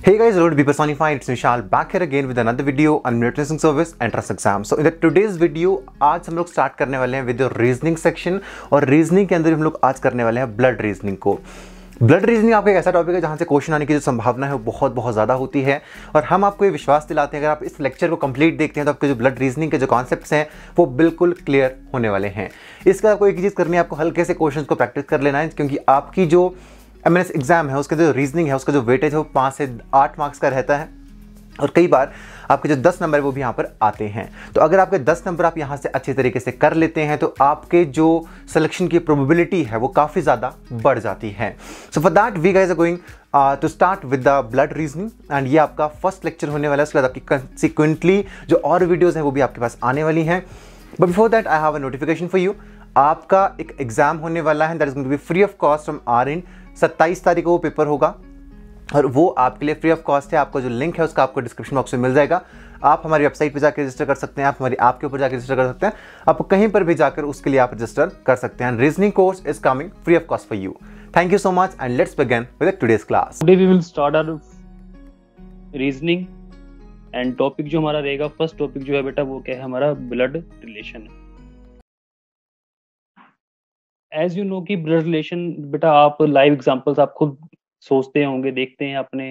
Hey guys, hello to Be Personified. It's Vishal back here again with another video on nursing service entrance exam. So in the today's video आज हम लोग start करने वाले हैं with reasoning section और reasoning के अंदर हम लोग आज करने वाले हैं ब्लड रीजनिंग को। ब्लड रीजनिंग आपका एक ऐसा टॉपिक है जहाँ से क्वेश्चन आने की जो संभावना है वो बहुत ज़्यादा होती है और हम आपको ये विश्वास दिलाते हैं अगर आप इस लेक्चर को कंप्लीट देखते हैं तो आपके जो ब्लड रीजनिंग के जो कॉन्सेप्ट्स हैं वो बिल्कुल क्लियर होने वाले हैं। इसके आपको एक चीज़ करनी है, आपको हल्के से क्वेश्चन को प्रैक्टिस कर लेना है क्योंकि आपकी जो एमएनएस एग्जाम है उसका जो रीजनिंग है उसका जो वेटेज है वो 5 से 8 मार्क्स का रहता है और कई बार आपके जो 10 नंबर है वो भी यहाँ पर आते हैं। तो अगर आपके 10 नंबर आप यहाँ से अच्छे तरीके से कर लेते हैं तो आपके जो सिलेक्शन की प्रोबेबिलिटी है वो काफ़ी ज़्यादा बढ़ जाती है। So for that we guys are going to start with the blood reasoning and ये आपका फर्स्ट लेक्चर होने वाला है। उसके बाद आपकी कंसिक्वेंटली जो और वीडियोज़ हैं वो भी आपके पास आने वाली हैं। But before that I have a notification for you. आपका एक एग्जाम होने वाला है that is going to be free of cost from our end. 27 तारीख को वो पेपर होगा और वो आपके लिए फ्री ऑफ कॉस्ट है। आपको जो लिंक है उसका आपको डिस्क्रिप्शन बॉक्स में मिल जाएगा। आप हमारी वेबसाइट पे जाकर रजिस्टर कर सकते हैं, आप हमारी ऐप के ऊपर जाकर रजिस्टर कर सकते हैं, आप कहीं पर भी जाकर उसके लिए आप रजिस्टर कर सकते हैं। Reasoning course is coming free of cost for you. Thank you so much and let's begin with today's class. Today we will start our reasoning and topic जो हमारा रहेगा, फर्स्ट टॉपिक जो है बेटा वो क्या है, हमारा ब्लड रिलेशन है। एज यू नो कि ब्लड रिलेशन बेटा आप लाइव एग्जांपल्स आप खुद सोचते होंगे, देखते हैं अपने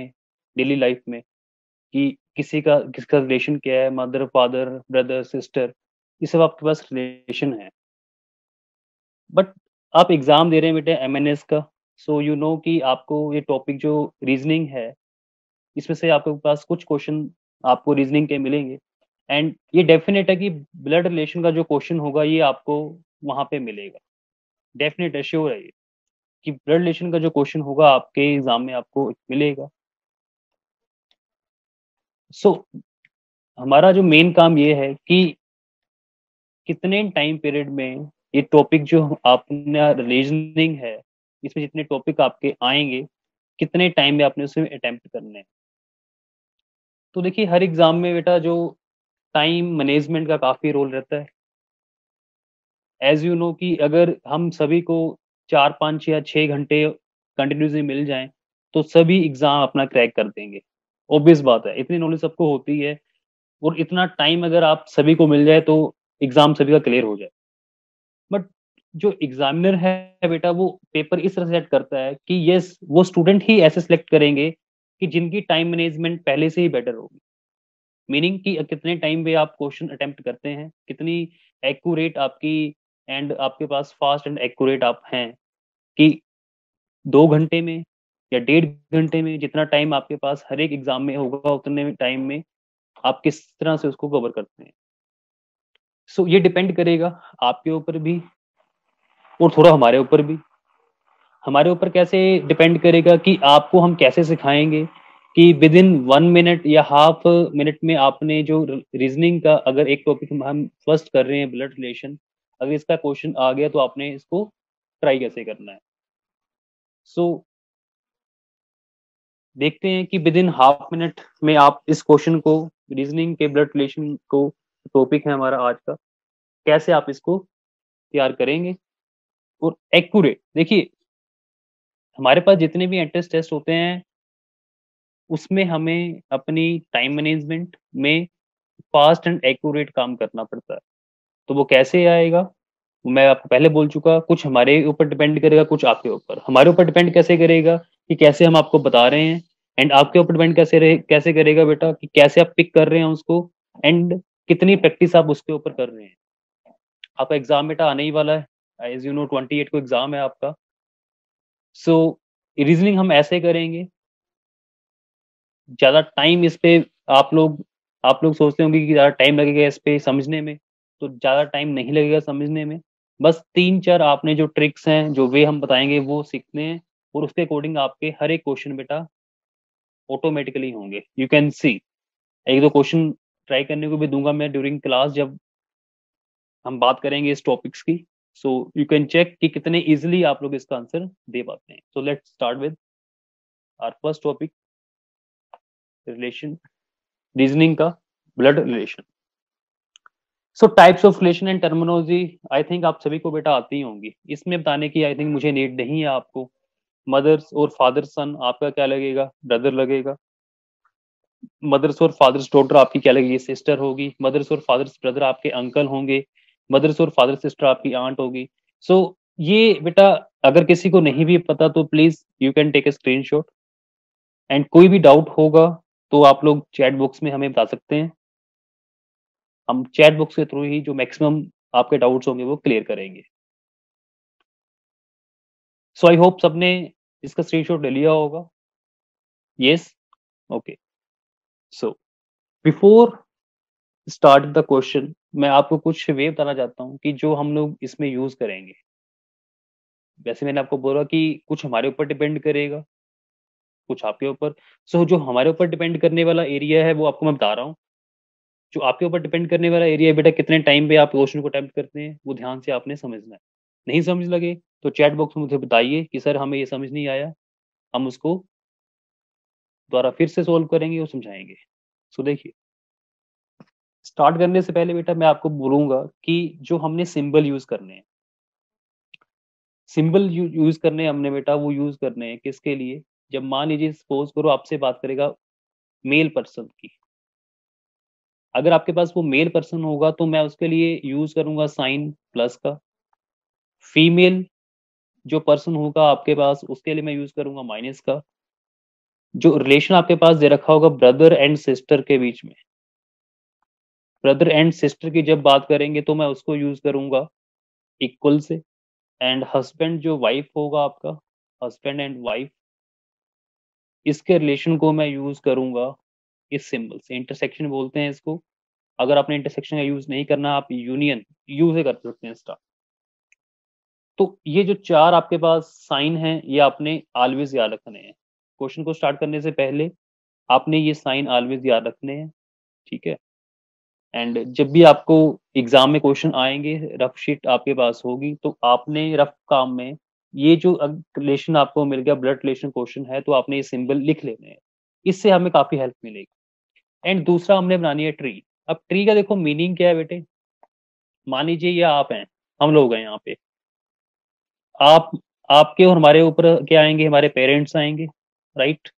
डेली लाइफ में कि किसका रिलेशन क्या है, मदर फादर ब्रदर सिस्टर, ये सब आपके पास रिलेशन है। बट आप एग्जाम दे रहे हैं बेटा एमएनएस का, सो यू नो कि आपको ये टॉपिक जो रीजनिंग है इसमें से आपके पास कुछ क्वेश्चन आपको रीजनिंग के मिलेंगे एंड ये डेफिनेट है कि ब्लड रिलेशन का जो क्वेश्चन होगा ये आपको वहां पे मिलेगा। डेफिनेट है, श्योर है ये कि ब्लड रिलेशन का जो क्वेश्चन होगा आपके एग्जाम में आपको मिलेगा। सो हमारा जो मेन काम ये है कि कितने टाइम पीरियड में ये टॉपिक जो आपने रीजनिंग है इसमें जितने टॉपिक आपके आएंगे कितने टाइम में आपने उसे अटेम्प्ट करने हैं। तो देखिए हर एग्जाम में बेटा जो टाइम मैनेजमेंट का काफी रोल रहता है। एज यू नो कि अगर हम सभी को 4 5 या 6 घंटे कंटिन्यूसली मिल जाएं तो सभी एग्जाम अपना क्रैक कर देंगे। ऑब्वियस बात है, इतनी नॉलेज सबको होती है और इतना टाइम अगर आप सभी को मिल जाए तो एग्जाम सभी का क्लियर हो जाए। बट जो एग्जामिनर है बेटा वो पेपर इस तरह से सेट करता है कि यस वो स्टूडेंट ही ऐसे सिलेक्ट करेंगे कि जिनकी टाइम मैनेजमेंट पहले से ही बेटर होगी। मीनिंग कि कितने टाइम पे आप क्वेश्चन अटेम्प्ट करते हैं, कितनी एक्यूरेट आपकी एंड आपके पास फास्ट एंड एक्यूरेट आप हैं कि 2 घंटे में या 1.5 घंटे में जितना टाइम आपके पास हर एक एग्जाम में होगा उतने टाइम में आप किस तरह से उसको कवर करते हैं। सो ये डिपेंड करेगा आपके ऊपर भी और थोड़ा हमारे ऊपर भी। हमारे ऊपर कैसे डिपेंड करेगा कि आपको हम कैसे सिखाएंगे कि विद इन 1 मिनट या हाफ मिनट में आपने जो रीजनिंग का अगर एक टॉपिक हम फर्स्ट कर रहे हैं ब्लड रिलेशन, अगर इसका क्वेश्चन आ गया तो आपने इसको ट्राई कैसे करना है। सो देखते हैं कि विद इन हाफ मिनट में आप इस क्वेश्चन को, रीजनिंग के ब्लड रिलेशन को टॉपिक है हमारा आज का, कैसे आप इसको तैयार करेंगे और एक्यूरेट। देखिए हमारे पास जितने भी एंट्रेंस टेस्ट होते हैं उसमें हमें अपनी टाइम मैनेजमेंट में फास्ट एंड एक्यूरेट काम करना पड़ता है। तो वो कैसे आएगा मैं आपको पहले बोल चुका, कुछ हमारे ऊपर डिपेंड करेगा कुछ आपके ऊपर। हमारे ऊपर डिपेंड कैसे करेगा कि कैसे हम आपको बता रहे हैं एंड आपके ऊपर डिपेंड कैसे करेगा बेटा कि कैसे आप पिक कर रहे हैं उसको एंड कितनी प्रैक्टिस आप उसके ऊपर कर रहे हैं। आपका एग्जाम बेटा आने ही वाला है, एज यू नो 28 को एग्जाम है आपका। सो रीजनिंग हम ऐसे करेंगे, ज्यादा टाइम इस पे आप लोग सोचते होंगे कि ज्यादा टाइम लगेगा इस पे समझने में, तो ज्यादा टाइम नहीं लगेगा समझने में। बस 3 4 आपने जो ट्रिक्स हैं जो वे हम बताएंगे वो सीखने हैं और उसके अकॉर्डिंग आपके हर एक क्वेश्चन बेटा ऑटोमेटिकली होंगे। यू कैन सी, एक दो क्वेश्चन ट्राई करने को भी दूंगा मैं ड्यूरिंग क्लास जब हम बात करेंगे इस टॉपिक्स की। सो यू कैन चेक कि कितने इजिली आप लोग इसका आंसर दे पाते हैं। So let's start with our first topic, relation, reasoning का blood relation. So types of relation and terminology I think आप सभी को बेटा आती ही होंगी, इसमें बताने की आई थिंक मुझे नीड नहीं है आपको। मदर्स और फादर सन आपका क्या लगेगा, ब्रदर लगेगा। मदर्स और फादर्स डॉटर आपकी क्या लगेगी, सिस्टर होगी। मदर्स और फादर्स ब्रदर आपके अंकल होंगे। मदर्स और फादर सिस्टर आपकी आंट होगी। सो ये बेटा अगर किसी को नहीं भी पता तो please you can take a screenshot, and कोई भी डाउट होगा तो आप लोग चैट बॉक्स में हमें बता सकते हैं। हम चैट बॉक्स के थ्रू ही जो मैक्सिमम आपके डाउट्स होंगे वो क्लियर करेंगे। सो आई होप सबने इसका स्क्रीनशॉट ले लिया होगा। Yes, okay. So before start the question, मैं आपको कुछ वे बताना चाहता हूँ कि जो हम लोग इसमें यूज करेंगे। वैसे मैंने आपको बोला कि कुछ हमारे ऊपर डिपेंड करेगा, कुछ आपके ऊपर। सो जो हमारे ऊपर डिपेंड करने वाला एरिया है वो आपको मैं बता रहा हूँ। जो आपके ऊपर डिपेंड करने वाला एरिया है बेटा, कितने टाइम पे आप क्वेश्चन को अटेम्प्ट करते हैं वो ध्यान से आपने समझना है। नहीं समझ लगे तो चैट बॉक्स में मुझे बताइए कि सर हमें ये समझ नहीं आया, हम उसको दोबारा फिर से सोल्व करेंगे और समझाएंगे। सो देखिए, स्टार्ट करने से पहले बेटा मैं आपको बोलूंगा कि जो हमने सिंबल यूज करने हैं, सिंबल यूज करने हैं हमने बेटा, वो यूज करने हैं किसके लिए? जब मान लीजिए सपोज करो आपसे बात करेगा मेल पर्सन की, अगर आपके पास वो मेल पर्सन होगा तो मैं उसके लिए यूज करूंगा साइन प्लस का। फीमेल जो पर्सन होगा आपके पास उसके लिए मैं यूज करूंगा माइनस का। जो रिलेशन आपके पास दे रखा होगा ब्रदर एंड सिस्टर के बीच में, ब्रदर एंड सिस्टर की जब बात करेंगे तो मैं उसको यूज करूंगा इक्वल से। एंड हस्बैंड जो वाइफ होगा आपका, हस्बैंड एंड वाइफ, इसके रिलेशन को मैं यूज करूंगा इस सिंबल से, इंटरसेक्शन बोलते हैं इसको। अगर आपने इंटरसेक्शन का यूज नहीं करना, आप यूनियन यूज कर सकते हैं स्टार। तो ये जो चार आपके पास साइन हैं ये आपने ऑलवेज याद रखने हैं। क्वेश्चन को स्टार्ट करने से पहले आपने ये साइन ऑलवेज याद रखने हैं, ठीक है। एंड जब भी आपको एग्जाम में क्वेश्चन आएंगे, रफ शीट आपके पास होगी, तो आपने रफ काम में ये जो रिलेशन आपको मिल गया, ब्लड रिलेशन क्वेश्चन है, तो आपने ये सिंबल लिख लेने हैं। इससे हमें काफी हेल्प मिलेगी। एंड दूसरा हमने बनानी है ट्री। अब ट्री का देखो मीनिंग क्या है बेटे, मान लीजिए ये आप हैं, हम लोग हैं यहाँ पे। आप आपके और हमारे ऊपर क्या आएंगे, हमारे पेरेंट्स आएंगे, राइट।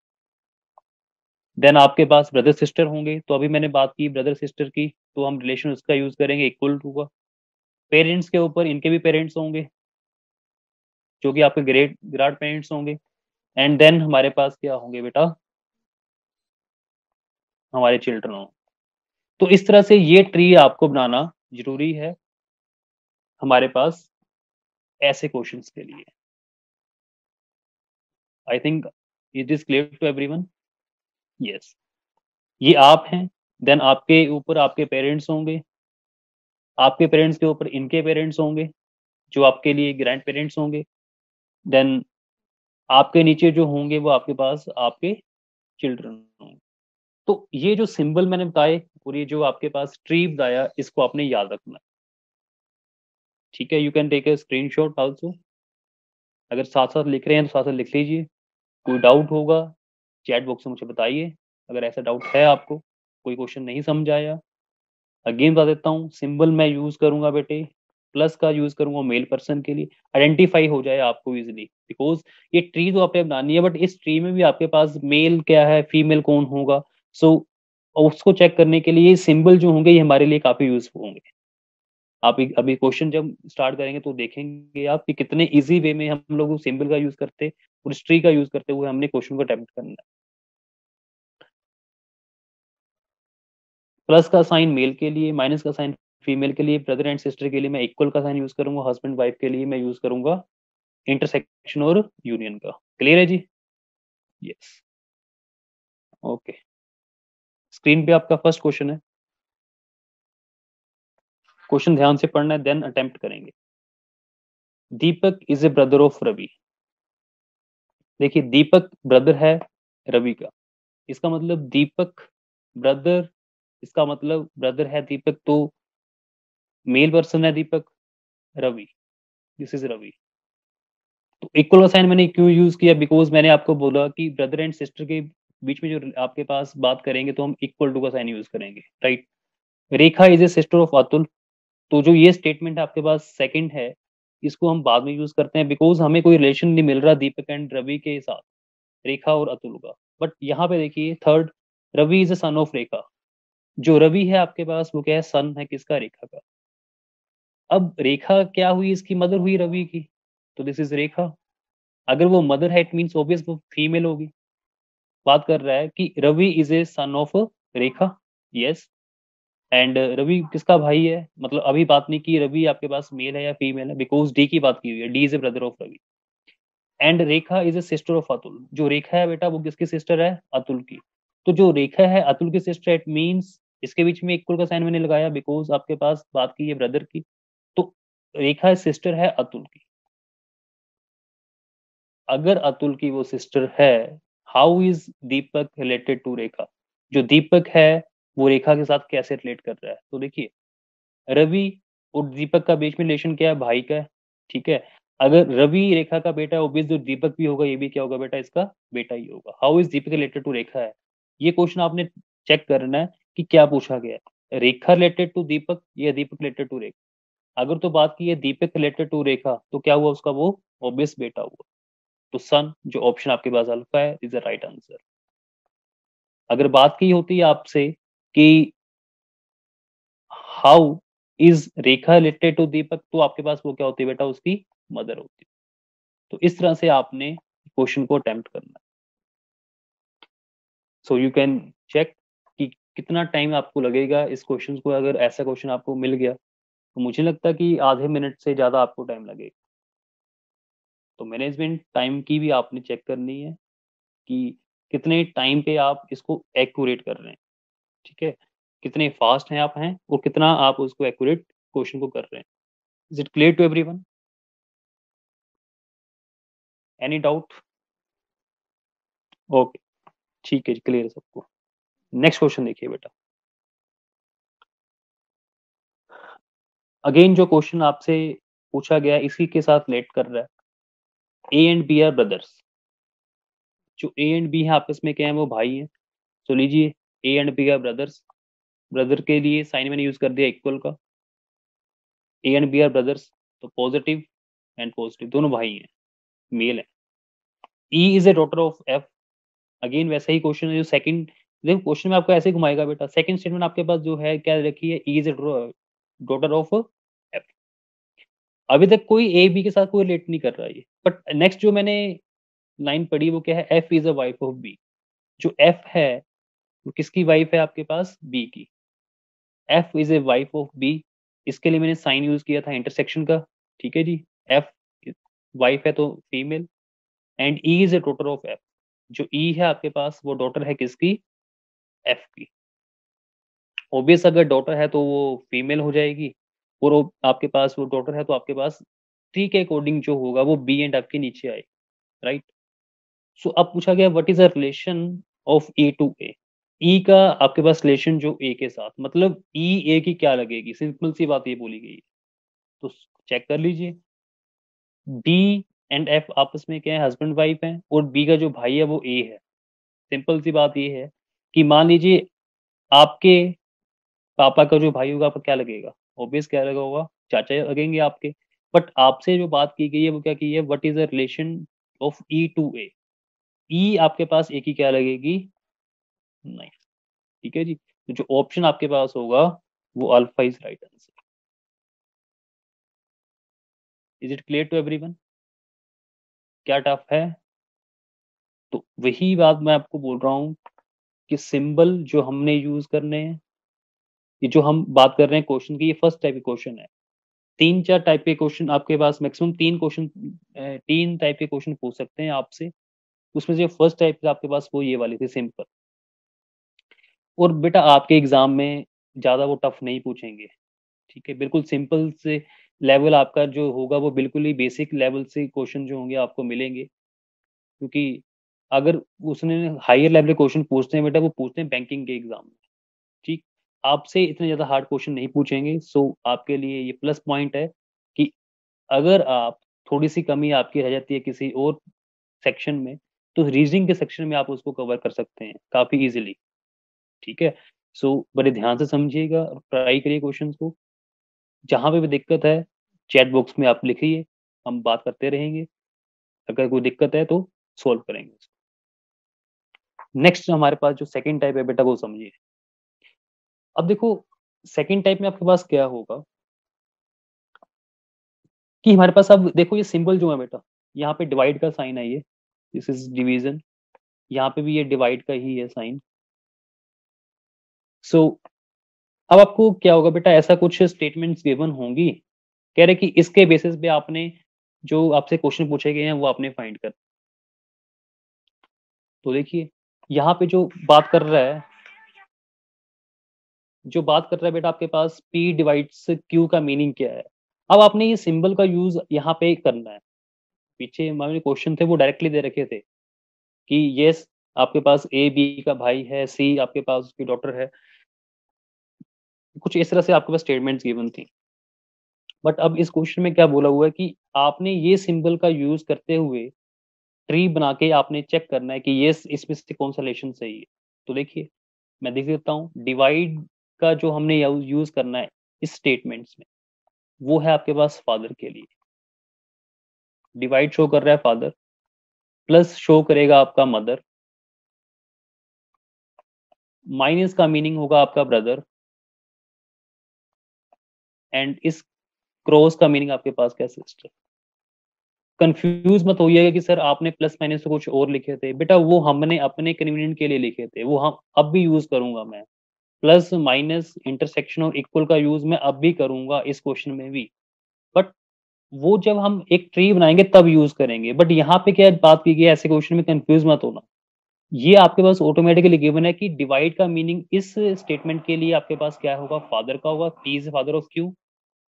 देन आपके पास ब्रदर सिस्टर होंगे, तो अभी मैंने बात की ब्रदर सिस्टर की, तो हम रिलेशन उसका यूज करेंगे इक्वल टू का। पेरेंट्स के ऊपर इनके भी पेरेंट्स होंगे जो कि आपके ग्रेट ग्रांड पेरेंट्स होंगे। एंड देन हमारे पास क्या होंगे बेटा, हमारे चिल्ड्रन होंगे। तो इस तरह से ये ट्री आपको बनाना जरूरी है हमारे पास ऐसे क्वेश्चंस के लिए। I think it is clear to everyone. Yes, ये आप हैं, देन आपके ऊपर आपके पेरेंट्स होंगे, आपके पेरेंट्स के ऊपर इनके पेरेंट्स होंगे जो आपके लिए ग्रैंड पेरेंट्स होंगे। देन आपके नीचे जो होंगे वो आपके पास आपके चिल्ड्रन होंगे। तो ये जो सिंबल मैंने बताए और ये जो आपके पास ट्री बताया, इसको आपने याद रखना है, ठीक है। You can take a screenshot also. अगर साथ साथ लिख रहे हैं तो साथ साथ लिख लीजिए। कोई डाउट होगा चैट बॉक्स में मुझे बताइए। अगर ऐसा डाउट है आपको, कोई क्वेश्चन नहीं समझ आया, अगेन बता देता हूँ, सिंबल मैं यूज करूंगा बेटे, प्लस का यूज करूंगा मेल पर्सन के लिए, आइडेंटिफाई हो जाए आपको इजिली। बिकॉज ये ट्री तो आपने बनानी है, बट इस ट्री में भी आपके पास मेल क्या है, फीमेल कौन होगा। सो उसको चेक करने के लिए सिंबल जो होंगे ये हमारे लिए काफी यूजफुल होंगे। आप अभी क्वेश्चन जब स्टार्ट करेंगे तो देखेंगे आप कि कितने इजी वे में हम लोग सिंबल का यूज करते और इस ट्री का यूज करते हुए हमने क्वेश्चन को अटेम्प्ट करना है। प्लस का साइन मेल के लिए, माइनस का साइन फीमेल के लिए, ब्रदर एंड सिस्टर के लिए मैं इक्वल का साइन यूज करूंगा, हस्बैंड वाइफ के लिए मैं यूज करूंगा इंटरसेक्शन और यूनियन का। क्लियर है जी? Yes, okay. स्क्रीन पे आपका फर्स्ट क्वेश्चन है, क्वेश्चन ध्यान से पढ़ना है देन अटेम्प्ट करेंगे। Deepak is a brother of Ravi. देखिए दीपक ब्रदर है रवि का, इसका मतलब दीपक ब्रदर, इसका मतलब ब्रदर है दीपक, तो मेल पर्सन है दीपक, रवि, दिस इज रवि। तो इक्वल का साइन मैंने क्यों यूज किया, बिकॉज मैंने आपको बोला कि ब्रदर एंड सिस्टर के बीच में जो आपके पास बात करेंगे तो हम इक्वल टू का साइन यूज करेंगे, right. Rekha is a sister of Atul, तो जो ये स्टेटमेंट आपके पास सेकंड है, इसको हम बाद में यूज करते हैं बिकॉज हमें कोई रिलेशन नहीं मिल रहा दीपक एंड रवि के साथ, रेखा और अतुल का। बट यहाँ पे देखिए third, Ravi is a son of Rekha. जो रवि है आपके पास वो क्या है, सन है किसका, रेखा का। अब रेखा क्या हुई, इसकी मदर हुई रवि की, तो दिस इज रेखा। अगर वो मदर है इट मीन्स ऑब्वियस वो फीमेल होगी। बात कर रहा है कि Ravi is a son of Rekha, yes. And Ravi किसका भाई है, मतलब अभी बात नहीं की रवि आपके पास मेल है या फीमेल है, बिकॉज डी की बात की हुई है, D is a brother of Ravi. And Rekha is a sister of Atul. जो रेखा है बेटा वो किसकी सिस्टर है, अतुल की। तो जो रेखा है अतुल की सिस्टर, इट मीन्स इसके बीच में इक्वल का साइन मैंने लगाया बिकॉज आपके पास बात की है ब्रदर की। तो रेखा सिस्टर है अतुल की। अगर अतुल की वो सिस्टर है, how is Deepak related to Rekha. जो दीपक है वो रेखा के साथ कैसे रिलेट कर रहा है, तो देखिए रवि और दीपक का बीच में रिलेशन क्या है, भाई का है, ठीक है। अगर रवि रेखा का बेटा है ऑब्वियस जो दीपक भी होगा ये भी क्या होगा बेटा, इसका बेटा ही होगा। How is Deepak related to Rekha है, ये क्वेश्चन आपने चेक करना है कि क्या पूछा गया है, रेखा रिलेटेड टू दीपक या दीपक रिलेटेड टू रेखा। अगर तो बात की है दीपक रिलेटेड टू रेखा तो क्या हुआ उसका, वो ऑब्वियस बेटा हुआ। तो सन जो ऑप्शन आपके पास अल्फा है इज द राइट आंसर। अगर बात की होती है आपसे कि how is Rekha related to Deepak, तो आपके पास वो क्या होती है बेटा, उसकी मदर होती है। तो इस तरह से आपने क्वेश्चन को अटेम्प्ट करना है। सो यू कैन चेक कि कितना टाइम आपको लगेगा इस क्वेश्चन को। अगर ऐसा क्वेश्चन आपको मिल गया तो मुझे लगता है कि आधे मिनट से ज्यादा आपको टाइम लगेगा। तो मैनेजमेंट टाइम की भी आपने चेक करनी है कि कितने टाइम पे आप इसको एक्यूरेट कर रहे हैं, ठीक है। कितने फास्ट हैं आप हैं और कितना आप उसको एक्यूरेट क्वेश्चन को कर रहे हैं। Is it clear to everyone, any doubt? Okay, ठीक है, क्लियर है सबको। नेक्स्ट क्वेश्चन देखिए बेटा। अगेन जो क्वेश्चन आपसे पूछा गया इसी के साथ रिलेट कर रहा है। A and B are brothers. जो ए एंड बी है आपस में क्या है, वो भाई हैं। तो लीजिए A and B are brothers. Brother के लिए साइन मैंने यूज कर दिया इक्वल का। A and B are brothers, तो पॉजिटिव एंड पॉजिटिव दोनों भाई हैं, मेल है। E is a daughter of F. Again वैसा ही क्वेश्चन है जो सेकंड, देखो क्वेश्चन में आपको ऐसे ही घुमाएगा बेटा। सेकंड स्टेटमेंट आपके पास जो है क्या रखी है, E is a daughter of F. अभी तक कोई ए बी के साथ कोई रिलेट नहीं कर रहा है ये, बट नेक्स्ट जो मैंने लाइन पढ़ी वो क्या है, F is a wife of B. जो एफ है वो किसकी वाइफ है आपके पास, बी की। F is a wife of B, इसके लिए मैंने साइन यूज किया था इंटरसेक्शन का, ठीक है जी। एफ वाइफ है तो female, and E is a daughter of F. जो ई है आपके पास वो डॉटर है किसकी, एफ की। ऑब्वियस अगर डॉटर है तो वो फीमेल हो जाएगी, और आपके पास वो डॉटर है तो आपके पास ट्री के अकॉर्डिंग जो होगा वो बी एंड एफ के नीचे आए, राइट। सो अब पूछा गया what is the relation of A to A. E का आपके पास रिलेशन जो ए के साथ, मतलब ई ए की क्या लगेगी, सिंपल सी बात ये बोली गई है। तो चेक कर लीजिए, बी एंड एफ आपस में क्या है, हस्बैंड वाइफ है, और बी का जो भाई है वो ए है। सिंपल सी बात ये है कि मान लीजिए आपके पापा का जो भाई होगा आपका क्या लगेगा, ऑब्वियस क्या लगा होगा, चाचा लगेंगे आपके। बट आपसे जो बात की गई है वो क्या की है, what is the relation of E to A. E आपके पास ए की क्या लगेगी, नहीं, ठीक है जी। तो जो ऑप्शन आपके पास होगा वो alpha is right answer. Is it clear to everyone, क्या टफ है? तो वही बात मैं आपको बोल रहा हूँ कि सिंबल जो हमने यूज करने हैं, ये जो हम बात कर रहे हैं क्वेश्चन की, ये फर्स्ट टाइप के क्वेश्चन है। तीन चार टाइप के क्वेश्चन आपके पास मैक्सिमम तीन क्वेश्चन, तीन टाइप के क्वेश्चन पूछ सकते हैं आपसे। उसमें से फर्स्ट टाइप आपके पास वो ये वाली थी, सिंपल। और बेटा आपके एग्जाम में ज्यादा वो टफ नहीं पूछेंगे, ठीक है। बिल्कुल सिंपल से लेवल आपका जो होगा वो बिल्कुल ही बेसिक लेवल से क्वेश्चन जो होंगे आपको मिलेंगे। क्योंकि अगर उसने हायर लेवल के क्वेश्चन पूछते हैं बेटा, वो पूछते हैं बैंकिंग के एग्जाम में, ठीक। आपसे इतने ज्यादा हार्ड क्वेश्चन नहीं पूछेंगे। सो आपके लिए ये प्लस पॉइंट है कि अगर आप थोड़ी सी कमी आपकी रह जाती है किसी और सेक्शन में, तो रीजनिंग के सेक्शन में आप उसको कवर कर सकते हैं काफी इजीली, ठीक है। सो बड़े ध्यान से समझिएगा और ट्राई करिए क्वेश्चन को। जहां पे भी दिक्कत है चैट बॉक्स में आप लिखिए, हम बात करते रहेंगे। अगर कोई दिक्कत है तो सॉल्व करेंगे। नेक्स्ट हमारे पास जो सेकंड टाइप है बेटा वो समझिए। अब देखो सेकंड टाइप में आपके पास क्या होगा कि हमारे पास अब देखो ये सिंबल जो है बेटा, यहाँ पे डिवाइड का साइन है, ये दिस इज डिवीजन, यहाँ पे भी ये डिवाइड का ही है साइन। सो अब आपको क्या होगा बेटा, ऐसा कुछ स्टेटमेंट्स गिवन होंगी, कह रहे कि इसके बेसिस पे आपने जो आपसे क्वेश्चन पूछे गए हैं वो आपने फाइंड कर। तो देखिए यहाँ पे जो बात कर रहा है, बेटा आपके पास P डिवाइड्स Q का मीनिंग क्या है। अब आपने ये सिंबल का यूज यहाँ पे करना है। पीछे हमारे क्वेश्चन थे वो डायरेक्टली दे रखे थे कि यस आपके पास A B का भाई है, C आपके पास उसकी डॉटर है, कुछ इस तरह से आपके पास स्टेटमेंट्स गिवन थी। बट अब इस क्वेश्चन में क्या बोला हुआ है कि आपने ये सिंबल का यूज करते हुए ट्री बना के आपने चेक करना है कि ये इसमें से कौन सा रिलेशन सही है। तो देखिए मैं देख देता हूँ, डिवाइड का जो हमने यूज करना है इस स्टेटमेंट्स में वो है आपके पास फादर के लिए। डिवाइड शो कर रहा है फादर, प्लस शो करेगा आपका मदर, माइनस का मीनिंग होगा आपका ब्रदर, एंड इस क्रॉस का मीनिंग आपके पास क्या सिस्टर। कंफ्यूज मत होइएगा कि सर आपने प्लस माइनस तो कुछ और लिखे थे, बेटा वो हमने अपने कन्वीनियंट के लिए लिखे थे, वो हम अब भी यूज करूंगा मैं। प्लस माइनस इंटरसेक्शन और इक्वल का यूज मैं अब भी करूंगा इस क्वेश्चन में भी, बट वो जब हम एक ट्री बनाएंगे तब यूज करेंगे। बट यहाँ पे क्या बात की गई है, ऐसे क्वेश्चन में कंफ्यूज मत होना, ये आपके पास ऑटोमेटिकली गिवन है कि डिवाइड का मीनिंग इस स्टेटमेंट के लिए आपके पास क्या होगा, फादर का होगा, P is father of Q,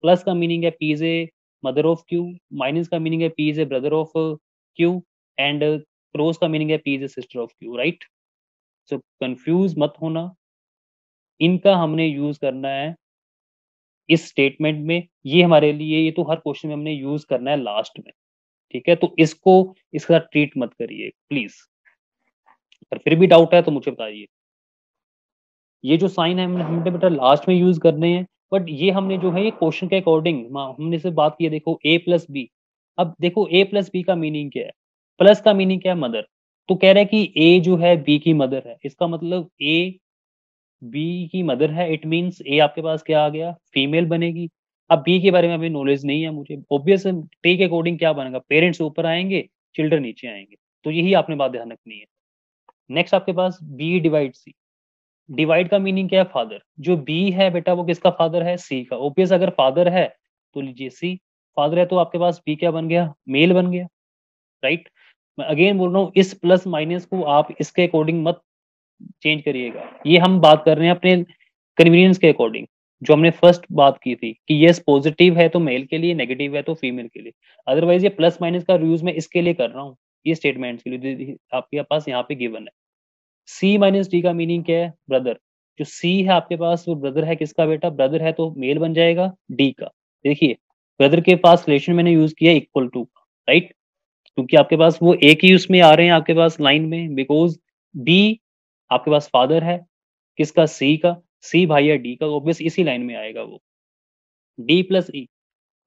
plus का मीनिंग है P is a mother of Q, minus का मीनिंग है P is a brother of Q, and cross का मीनिंग है P is a sister of Q, right. So confuse मत होना, इनका हमने यूज करना है इस स्टेटमेंट में, ये हमारे लिए, ये तो हर क्वेश्चन में हमने यूज करना है लास्ट में, ठीक है। तो इसको इसका ट्रीट मत करिए प्लीज, अगर फिर भी डाउट है तो मुझे बताइए। ये जो साइन है हमने बेटा लास्ट में यूज करने हैं, बट ये हमने जो है ये क्वेश्चन के अकॉर्डिंग हमने से बात की है। देखो a प्लस बी, अब देखो a प्लस बी का मीनिंग क्या है, प्लस का मीनिंग क्या है, मदर। तो कह रहा है कि a जो है b की मदर है, इसका मतलब a b की मदर है, इट मीन्स a आपके पास क्या आ गया, फीमेल बनेगी। अब b के बारे में अभी नॉलेज नहीं है मुझे, ऑब्वियस ट्री के अकॉर्डिंग क्या बनेगा, पेरेंट्स ऊपर आएंगे, चिल्ड्रन नीचे आएंगे, तो यही आपने बात ध्यान रखनी है। नेक्स्ट आपके पास b डिवाइड c, डिवाइड का मीनिंग क्या है, फादर। जो बी है बेटा वो किसका फादर है, सी का। ओपियस अगर फादर है तो लीजिए सी, फादर है तो आपके पास बी क्या बन गया, मेल बन गया, राइट। मैं अगेन बोल रहा हूँ इस प्लस माइनस को आप इसके अकॉर्डिंग मत चेंज करिएगा, ये हम बात कर रहे हैं अपने कन्वीनियंस के अकॉर्डिंग। जो हमने फर्स्ट बात की थी कि यस पॉजिटिव है तो मेल के लिए, नेगेटिव है तो फीमेल के लिए। अदरवाइज ये प्लस माइनस का यूज मैं इसके लिए कर रहा हूँ, ये स्टेटमेंट्स के लिए आपके पास यहाँ पे गिवन है। सी माइनस डी का मीनिंग क्या है, ब्रदर। जो सी है आपके पास वो ब्रदर है किसका बेटा, ब्रदर है तो मेल बन जाएगा डी का। देखिए ब्रदर के पास रिलेशन मैंने यूज किया इक्वल टू, राइट, क्योंकि आपके पास वो एक ही उसमें आ रहे हैं आपके पास लाइन में, बिकॉज बी आपके पास फादर है किसका, सी का, सी भाई है डी का, ऑब्वियस इसी लाइन में आएगा वो। डी प्लस ई,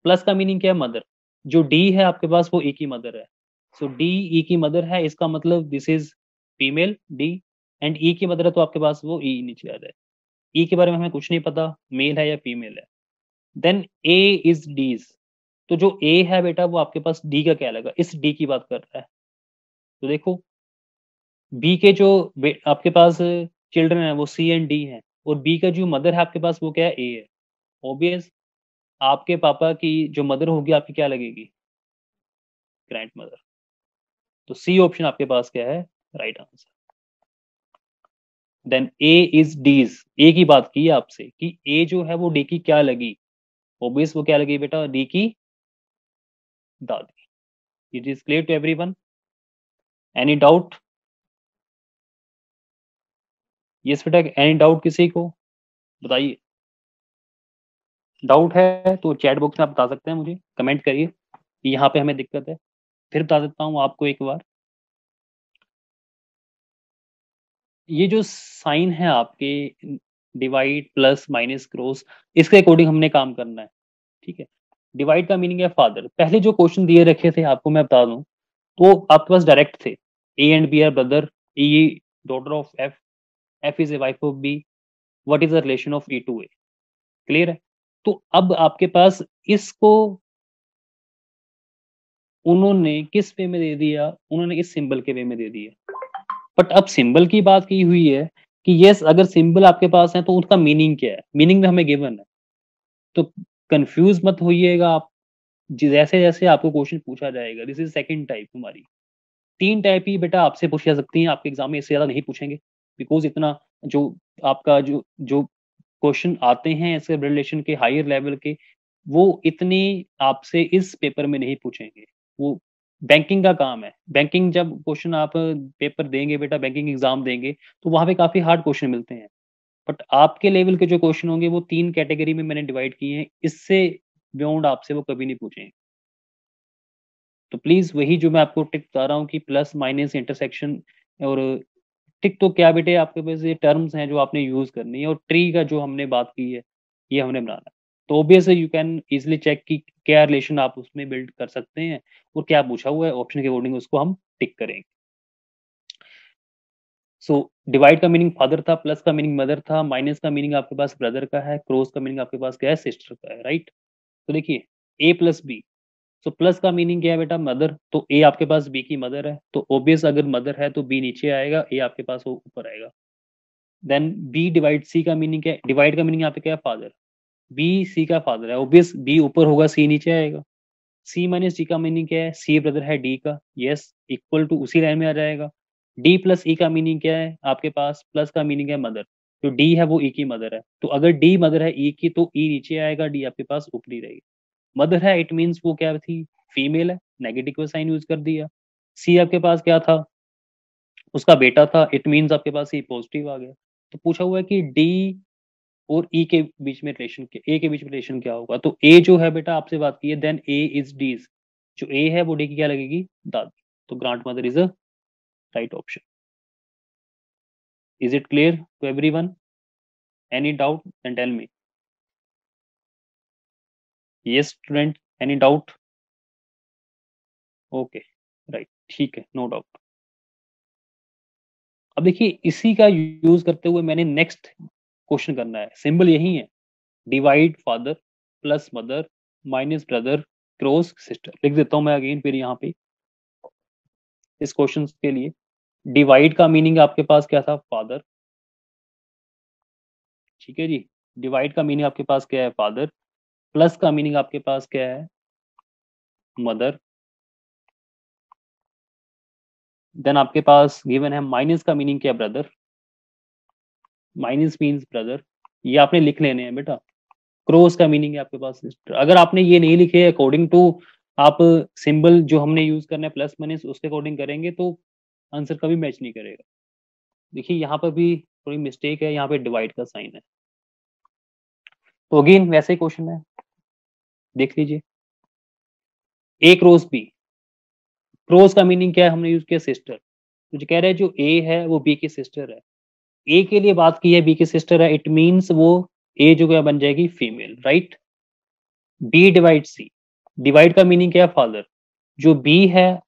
प्लस का मीनिंग क्या है, मदर। जो डी है आपके पास वो ई की मदर है, सो डी ई की मदर है, इसका मतलब this is female D, and E की मदर है तो आपके पास वो ई नीचे आ जाए। ई के बारे में हमें कुछ नहीं पता मेल है या फीमेल है। देन ए इज डीज, तो जो ए है बेटा वो आपके पास डी का क्या लगा, इस डी की बात कर रहा है। तो देखो बी के जो आपके पास चिल्ड्रन है वो सी एंड डी है, और बी का जो मदर है आपके पास वो क्या है, ए है। ऑब्वियस आपके पापा की जो मदर होगी आपकी क्या लगेगी, ग्रैंड मदर। तो सी ऑप्शन आपके पास क्या है, right answer. Then A is D's, A की बात की है आपसे कि ए जो है वो डी की क्या लगी, ऑब्वियस वो क्या लगी बेटा, डी की दादी। It is clear to everyone, any doubt, yes बेटा, एनी डाउट किसी को बताइए। डाउट है तो चैट बॉक्स में आप बता सकते हैं, मुझे कमेंट करिए कि यहाँ पे हमें दिक्कत है, फिर बता देता हूँ आपको एक बार। ये जो साइन है आपके डिवाइड प्लस माइनस क्रॉस, इसके अकॉर्डिंग हमने काम करना है, ठीक है। डिवाइड का मीनिंग है फादर, पहले जो क्वेश्चन दिए रखे थे आपको मैं बता दूं तो आपके पास डायरेक्ट थे, A and B are brother, E daughter of F, F is a wife of B, what is the relation of E to A? Clear है? तो अब आपके पास इसको उन्होंने किस वे में दे दिया, उन्होंने इस सिंबल के वे में दे दिया। बट अब सिंबल की बात की हुई है कि यस अगर सिंबल आपके पास है तो उसका मीनिंग क्या है, मीनिंग में हमें गिवन है, तो कंफ्यूज मत होइएगा आप। जैसे जैसे आपको क्वेश्चन पूछा जाएगा, दिस इज सेकंड टाइप हमारी। 3 टाइप ही बेटा आपसे पूछी जा सकती हैं, आपके एग्जाम में इससे ज्यादा नहीं पूछेंगे, बिकॉज इतना जो आपका जो जो क्वेश्चन आते हैं इसके रिलेशन के हायर लेवल के, वो इतने आपसे इस पेपर में नहीं पूछेंगे। वो बैंकिंग का काम है, बैंकिंग जब क्वेश्चन आप पेपर देंगे बेटा, बैंकिंग एग्जाम देंगे, तो वहां पे काफी हार्ड क्वेश्चन मिलते हैं। बट आपके लेवल के जो क्वेश्चन होंगे वो 3 कैटेगरी में मैंने डिवाइड किए हैं, इससे बियॉन्ड आपसे वो कभी नहीं पूछेंगे। तो प्लीज वही जो मैं आपको टिक बता रहा हूँ कि प्लस माइनस इंटरसेक्शन, और टिक तो क्या बेटे आपके पास ये टर्म्स हैं जो आपने यूज करनी है, और ट्री का जो हमने बात की है ये हमने बनाना है। तो obviously you can easily check कि क्या रिलेशन आप उसमें बिल्ड कर सकते हैं और क्या पूछा हुआ है, ऑप्शन के अकॉर्डिंग उसको हम टिक करेंगे। सो डिवाइड का मीनिंग फादर था, प्लस का मीनिंग मदर था, माइनस का मीनिंग आपके पास ब्रदर का है, क्रॉस का मीनिंग आपके पास क्या है, सिस्टर का है, राइट। तो देखिए ए प्लस बी, सो प्लस का मीनिंग क्या है बेटा, मदर, तो ए आपके पास बी की मदर है, तो ऑब्वियस अगर मदर है तो बी नीचे आएगा, ए आपके पास वो ऊपर आएगा। देन बी डिवाइड सी का मीनिंग क्या है, डिवाइड का मीनिंग यहाँ पे क्या है, फादर, बी सी का फादर है, ऑब्वियस बी ऊपर होगा सी नीचे आएगा। सी माइनस डी का मीनिंग क्या है, सी ब्रदर है डी का, यस इक्वल टू उसी लाइन में आ जाएगा। डी प्लस ई का मीनिंग क्या है आपके पास, प्लस का मीनिंग है मदर, तो डी है वो ई की मदर है, तो अगर डी मदर है ई की तो ई नीचे आएगा, डी आपके पास ऊपरी रहेगी। मदर है इट मीन्स वो क्या थी, फीमेल है, नेगेटिव का साइन यूज कर दिया। सी आपके पास क्या था, उसका बेटा था, इट मीन्स आपके पास ये पॉजिटिव आ गया। तो पूछा हुआ है कि डी और ई के बीच में रिलेशन, ए के बीच में रिलेशन क्या होगा, तो ए जो है बेटा आपसे बात की है, देन ए इज डीज, जो ए है वो डी की क्या लगेगी, दादी, तो grand mother is a right option. Is it clear to everyone? Any doubt then tell me. Yes student, any doubt? Okay right, ठीक है, नो डाउट। अब देखिए इसी का यूज करते हुए मैंने नेक्स्ट क्वेश्चन करना है, सिंबल यही है, divide father plus mother minus brother cross sister. लिख देता हूं मैं अगेन फिर यहाँ पे इस क्वेश्चन के लिए। डिवाइड का मीनिंग आपके पास क्या था, फादर, ठीक है जी, डिवाइड का मीनिंग आपके पास क्या है, फादर, प्लस का मीनिंग आपके पास क्या है, मदर, देन आपके पास गिवन है माइनस का मीनिंग क्या है, ब्रदर, माइनस मीन्स ब्रदर, ये आपने लिख लेने हैं बेटा। क्रॉस का मीनिंग है आपके पास सिस्टर, अगर आपने ये नहीं लिखे अकॉर्डिंग टू आप सिंबल जो हमने यूज करना है प्लस माइनस उसके अकॉर्डिंग करेंगे तो आंसर कभी मैच नहीं करेगा। देखिए यहाँ पर भी थोड़ी मिस्टेक है, यहाँ पे डिवाइड का साइन है, तो अगेन वैसे ही क्वेश्चन है, देख लीजिए। ए क्रॉस बी, क्रॉस का मीनिंग क्या है, हमने यूज किया सिस्टर, तो जो कह रहे हैं जो ए है वो बी की सिस्टर है, ए के लिए बात की है, बी की सिस्टर है, इट मीन्स वो ए जो क्या बन जाएगी, फीमेल, राइट। बी डिवाइड सी, डिवाइड का मीनिंग क्या है, फादर, जो बी है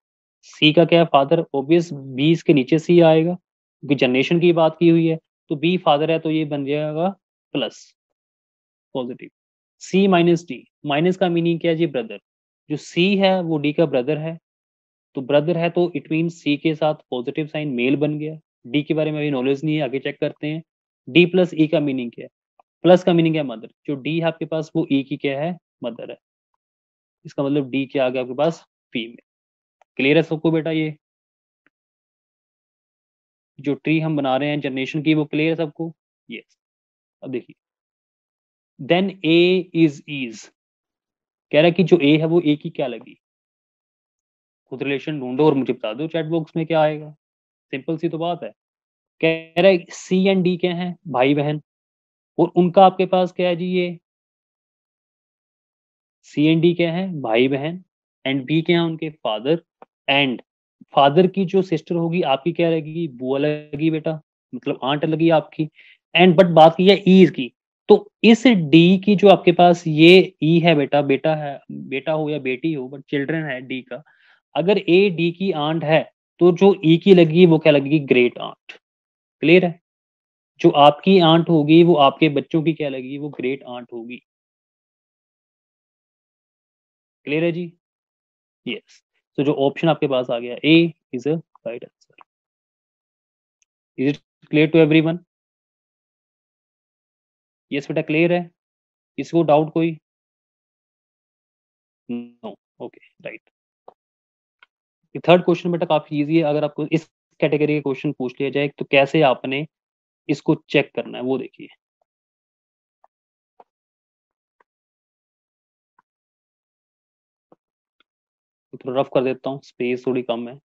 सी का क्या है, फादर, ऑब्वियस बी इसके नीचे सी आएगा क्योंकि जनरेशन की बात की हुई है, तो बी फादर है तो ये बन जाएगा प्लस पॉजिटिव। सी माइनस डी, माइनस का मीनिंग क्या है जी, ब्रदर, जो सी है वो डी का ब्रदर है, तो ब्रदर है तो इट मीन सी के साथ पॉजिटिव साइन मेल बन गया। डी के बारे में अभी नॉलेज नहीं है, आगे चेक करते हैं। डी प्लस ई का मीनिंग क्या है, प्लस का मीनिंग है मदर, जो डी है आपके पास वो ई की क्या है, मदर है, इसका मतलब डी क्या आ गया आपके पास, फीमेल। क्लियर है सबको बेटा, ये जो ट्री हम बना रहे हैं जनरेशन की वो क्लियर है सबको, यस। अब देखिए देन ए इज कह रहा है कि जो ए है वो ए की क्या लगी, खुद रिलेशन ढूंढो और मुझे बता दो चैट बॉक्स में क्या आएगा, सिंपल सी तो बात है। कह रहा है सी एंड डी क्या है, भाई बहन, और उनका आपके पास क्या है जी, ये सी एंड डी क्या है, भाई बहन, एंड बी क्या है उनके फादर, एंड फादर की जो सिस्टर होगी आपकी क्या लगेगी, बुआ लगेगी बेटा, मतलब आंट लगी आपकी। एंड बट बात की है ई की, तो इस डी की जो आपके पास ये ई है बेटा, बेटा है, बेटा हो या बेटी हो बट चिल्ड्रन है डी का, अगर ए डी की आंट है तो जो ई की लगेगी वो क्या लगेगी, ग्रेट आंट। क्लियर है? जो आपकी आंट होगी वो आपके बच्चों की क्या लगेगी, वो ग्रेट आंट होगी। क्लियर है जी? यस। तो जो ऑप्शन आपके पास आ गया A is a right answer. Is it clear to everyone? Yes बेटा, क्लियर है? इसको डाउट कोई? No. Okay, right. Third question बेटा काफी इजी है। अगर आपको इस कैटेगरी के क्वेश्चन पूछ लिया जाए तो कैसे आपने इसको चेक करना है वो देखिए। थोड़ा रफ कर देता हूँ, स्पेस थोड़ी कम है।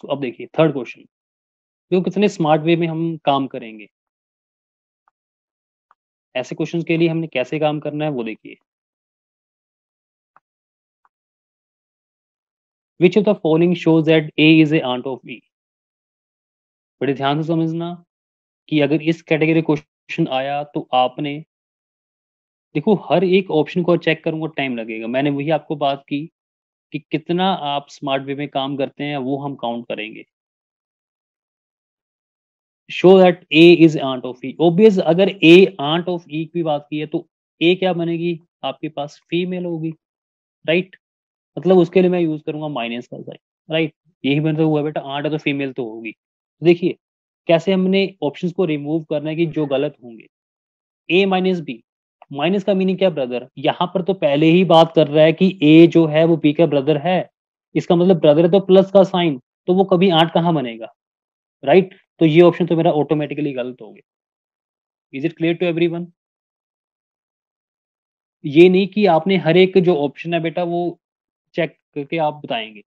तो अब देखिए थर्ड क्वेश्चन, देखो कितने स्मार्ट वे में हम काम करेंगे। ऐसे क्वेश्चंस के लिए हमने कैसे काम करना है वो देखिए। Which of the following shows that A is a aunt of E. बड़े ध्यान से समझना कि अगर इस कैटेगरी क्वेश्चन आया तो आपने देखो हर एक ऑप्शन को चेक करूंगा टाइम लगेगा। मैंने वही आपको बात की कि कितना आप स्मार्ट वे में काम करते हैं वो हम काउंट करेंगे। Show that A is aunt of E, obvious अगर ए आंट ऑफ ई की बात की है तो ए क्या बनेगी, आपके पास फीमेल होगी, राइट। मतलब उसके लिए मैं यूज करूंगा माइनस का साइन, राइट। यही मतलब हुआ बेटा, आंट है तो फीमेल तो होगी। देखिए कैसे हमने ऑप्शंस को रिमूव करना है कि जो गलत होंगे। ए माइनस बी, माइनस का मीनिंग क्या ब्रदर, यहाँ पर तो पहले ही बात कर रहा है कि ए जो है वो बी का ब्रदर है। इसका मतलब ब्रदर है तो प्लस का साइन, तो वो कभी आठ कहाँ बनेगा, राइट। तो ये ऑप्शन तो मेरा ऑटोमेटिकली गलत हो गया। Is it clear to everyone? ये नहीं कि आपने हर एक जो ऑप्शन है बेटा वो चेक करके आप बताएंगे।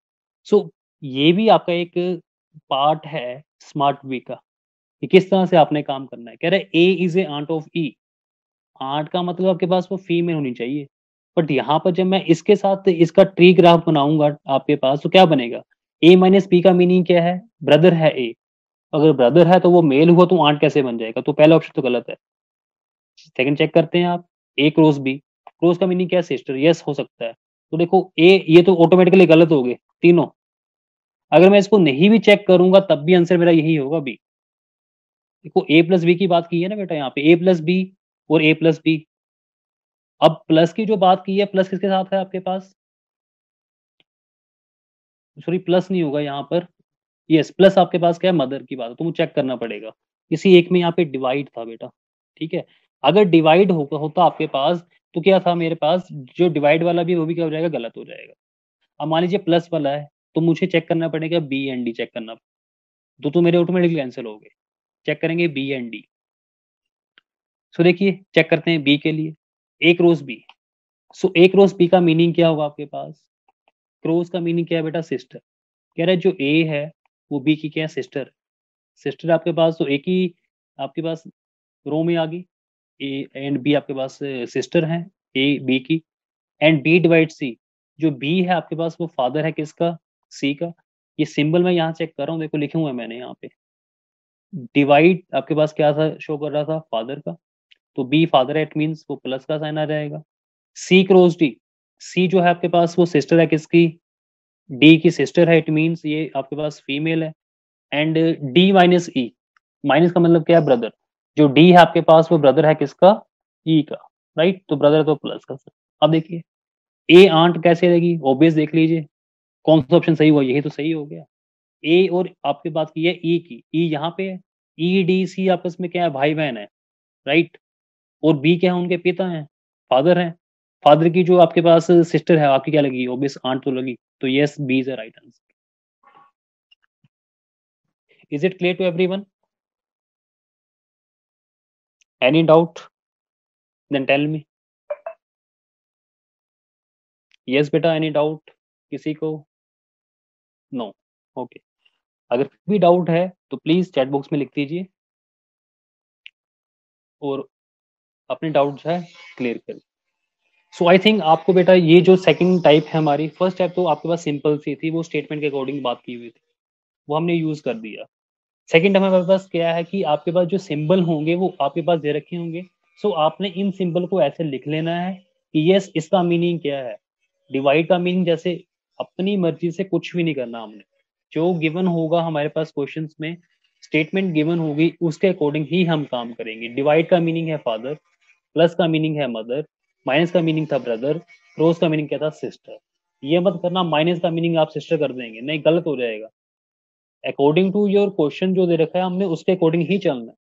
सो ये भी आपका एक पार्ट है स्मार्ट वे का कि किस तरह से आपने काम करना है। कह रहे A is a aunt of E, aunt का मतलब आपके पास वो फीमेल होनी चाहिए। बट यहाँ पर जब मैं इसके साथ इसका ट्री ग्राफ बनाऊंगा आपके पास तो क्या बनेगा, ए माइनस बी का मीनिंग क्या है, ब्रदर है ए। अगर ब्रदर है तो वो मेल हुआ तो आंट कैसे बन जाएगा, तो पहला ऑप्शन तो गलत है। सेकंड चेक करते हैं आप, ए क्रॉस बी, क्रॉस का मीनिंग क्या है, सिस्टर, यस हो सकता है। तो देखो ए ये तो ऑटोमेटिकली गलत हो गए तीनों। अगर मैं इसको नहीं भी चेक करूंगा तब भी आंसर मेरा यही होगा बी। देखो ए प्लस बी की बात की है ना बेटा, यहाँ पे ए प्लस बी और ए प्लस बी। अब प्लस की जो बात की है, प्लस किसके साथ है आपके पास, सॉरी प्लस नहीं होगा यहाँ पर, यस प्लस आपके पास क्या है, मदर की बात है, तो मुझे चेक करना पड़ेगा। किसी एक में यहाँ पे डिवाइड था बेटा, ठीक है। अगर डिवाइड होता आपके पास तो क्या था मेरे पास, जो डिवाइड वाला भी वो भी क्या हो जाएगा, गलत हो जाएगा। अब मान लीजिए प्लस वाला है तो मुझे चेक करना पड़ेगा बी एंड डी, चेक करना, तो मेरे ऑटोमेटिकली कैंसिल हो गए। चेक करेंगे बी एंड डी। सो देखिए चेक करते हैं बी के लिए, ए क्रॉस बी। सो ए क्रॉस बी का मीनिंग क्या होगा आपके पास, क्रॉस का मीनिंग क्या है बेटा, सिस्टर। कह रहा है जो ए है वो बी की क्या है, सिस्टर। सिस्टर आपके पास तो एक ही आपके पास रो में आ गई, ए एंड बी आपके पास सिस्टर हैं ए बी की। एंड बी डिवाइड सी, जो बी है आपके पास वो फादर है किसका, सी का। ये सिंबल मैं यहाँ चेक कर रहा हूँ, देखो लिखे हुए हैं मैंने यहाँ पे। डिवाइड आपके पास क्या था, शो कर रहा था फादर का, तो बी फादर है, इट मीन्स वो प्लस का साइन आ जाएगा। सी क्रॉस डी, सी जो है आपके पास वो सिस्टर है किसकी, डी की सिस्टर है, इट मीन्स ये आपके पास फीमेल है। And D minus E, minus का मतलब क्या है, ब्रदर। जो डी है आपके पास वो ब्रदर है किसका, ई का, राइट। तो ब्रदर तो प्लस का। अब देखिए ए आंट कैसे रहेगी, ऑब्वियस देख लीजिए कौन सा ऑप्शन सही हुआ, यही तो सही हो गया। ए और आपके बात की है ई की, ई यहाँ पे है, ई डी सी आपस में क्या है, भाई बहन है, राइट। और बी क्या है, उनके पिता हैं, फादर हैं। फादर की जो आपके पास सिस्टर है आपकी क्या लगी, ऑब्वियस आंट तो लगी। तो yes B is the right answer. Is it clear to everyone? Any doubt? Then tell me. Yes बेटा, एनी डाउट किसी को? नो। ओके, अगर भी डाउट है तो प्लीज चैट बॉक्स में लिख दीजिए और अपने डाउट्स है क्लियर कर। सो आई थिंक आपको बेटा ये जो सेकंड टाइप है हमारी, फर्स्ट टाइप तो आपके पास सिंपल सी थी, वो स्टेटमेंट के अकॉर्डिंग बात की हुई थी, वो हमने यूज कर दिया। सेकंड हमारे पास क्या है कि आपके पास जो सिंबल होंगे वो आपके पास दे रखे होंगे। सो आपने इन सिंबल को ऐसे लिख लेना है कि यस इसका मीनिंग क्या है। डिवाइड का मीनिंग जैसे अपनी मर्जी से कुछ भी नहीं करना हमने, जो गिवन होगा हमारे पास क्वेश्चंस में स्टेटमेंट गिवन होगी उसके अकॉर्डिंग ही हम काम करेंगे। डिवाइड का मीनिंग है फादर, प्लस का मीनिंग है मदर, माइनस का मीनिंग था ब्रदर, क्रॉस का मीनिंग क्या था सिस्टर। ये मत करना माइनस का मीनिंग आप सिस्टर कर देंगे, नहीं, गलत हो जाएगा। अकॉर्डिंग टू योर क्वेश्चन जो दे रखा है हमने उसके अकॉर्डिंग ही चलना है।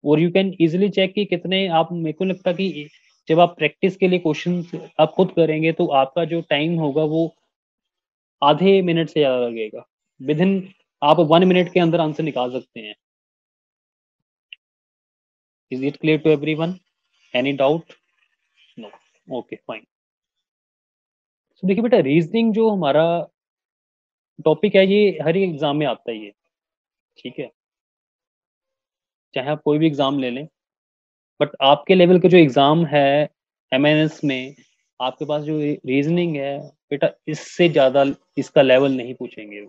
और यू कैन इजिली चेक कि कितने आप, मेरे को लगता कि जब आप प्रैक्टिस के लिए क्वेश्चन आप खुद करेंगे तो आपका जो टाइम होगा वो आधे मिनट से ज्यादा लगेगा। विद इन आप 1 मिनट के अंदर आंसर निकाल सकते हैं। Is it clear to everyone? Any doubt? No? Okay fine. तो देखिए बेटा, रीजनिंग जो हमारा टॉपिक है ये हर एक एग्जाम में आता ही है, ठीक है, चाहे आप कोई भी एग्जाम ले लें। बट आपके लेवल के जो एग्जाम है एमएनएस में, आपके पास जो रीजनिंग है बेटा, इससे ज्यादा इसका लेवल नहीं पूछेंगे।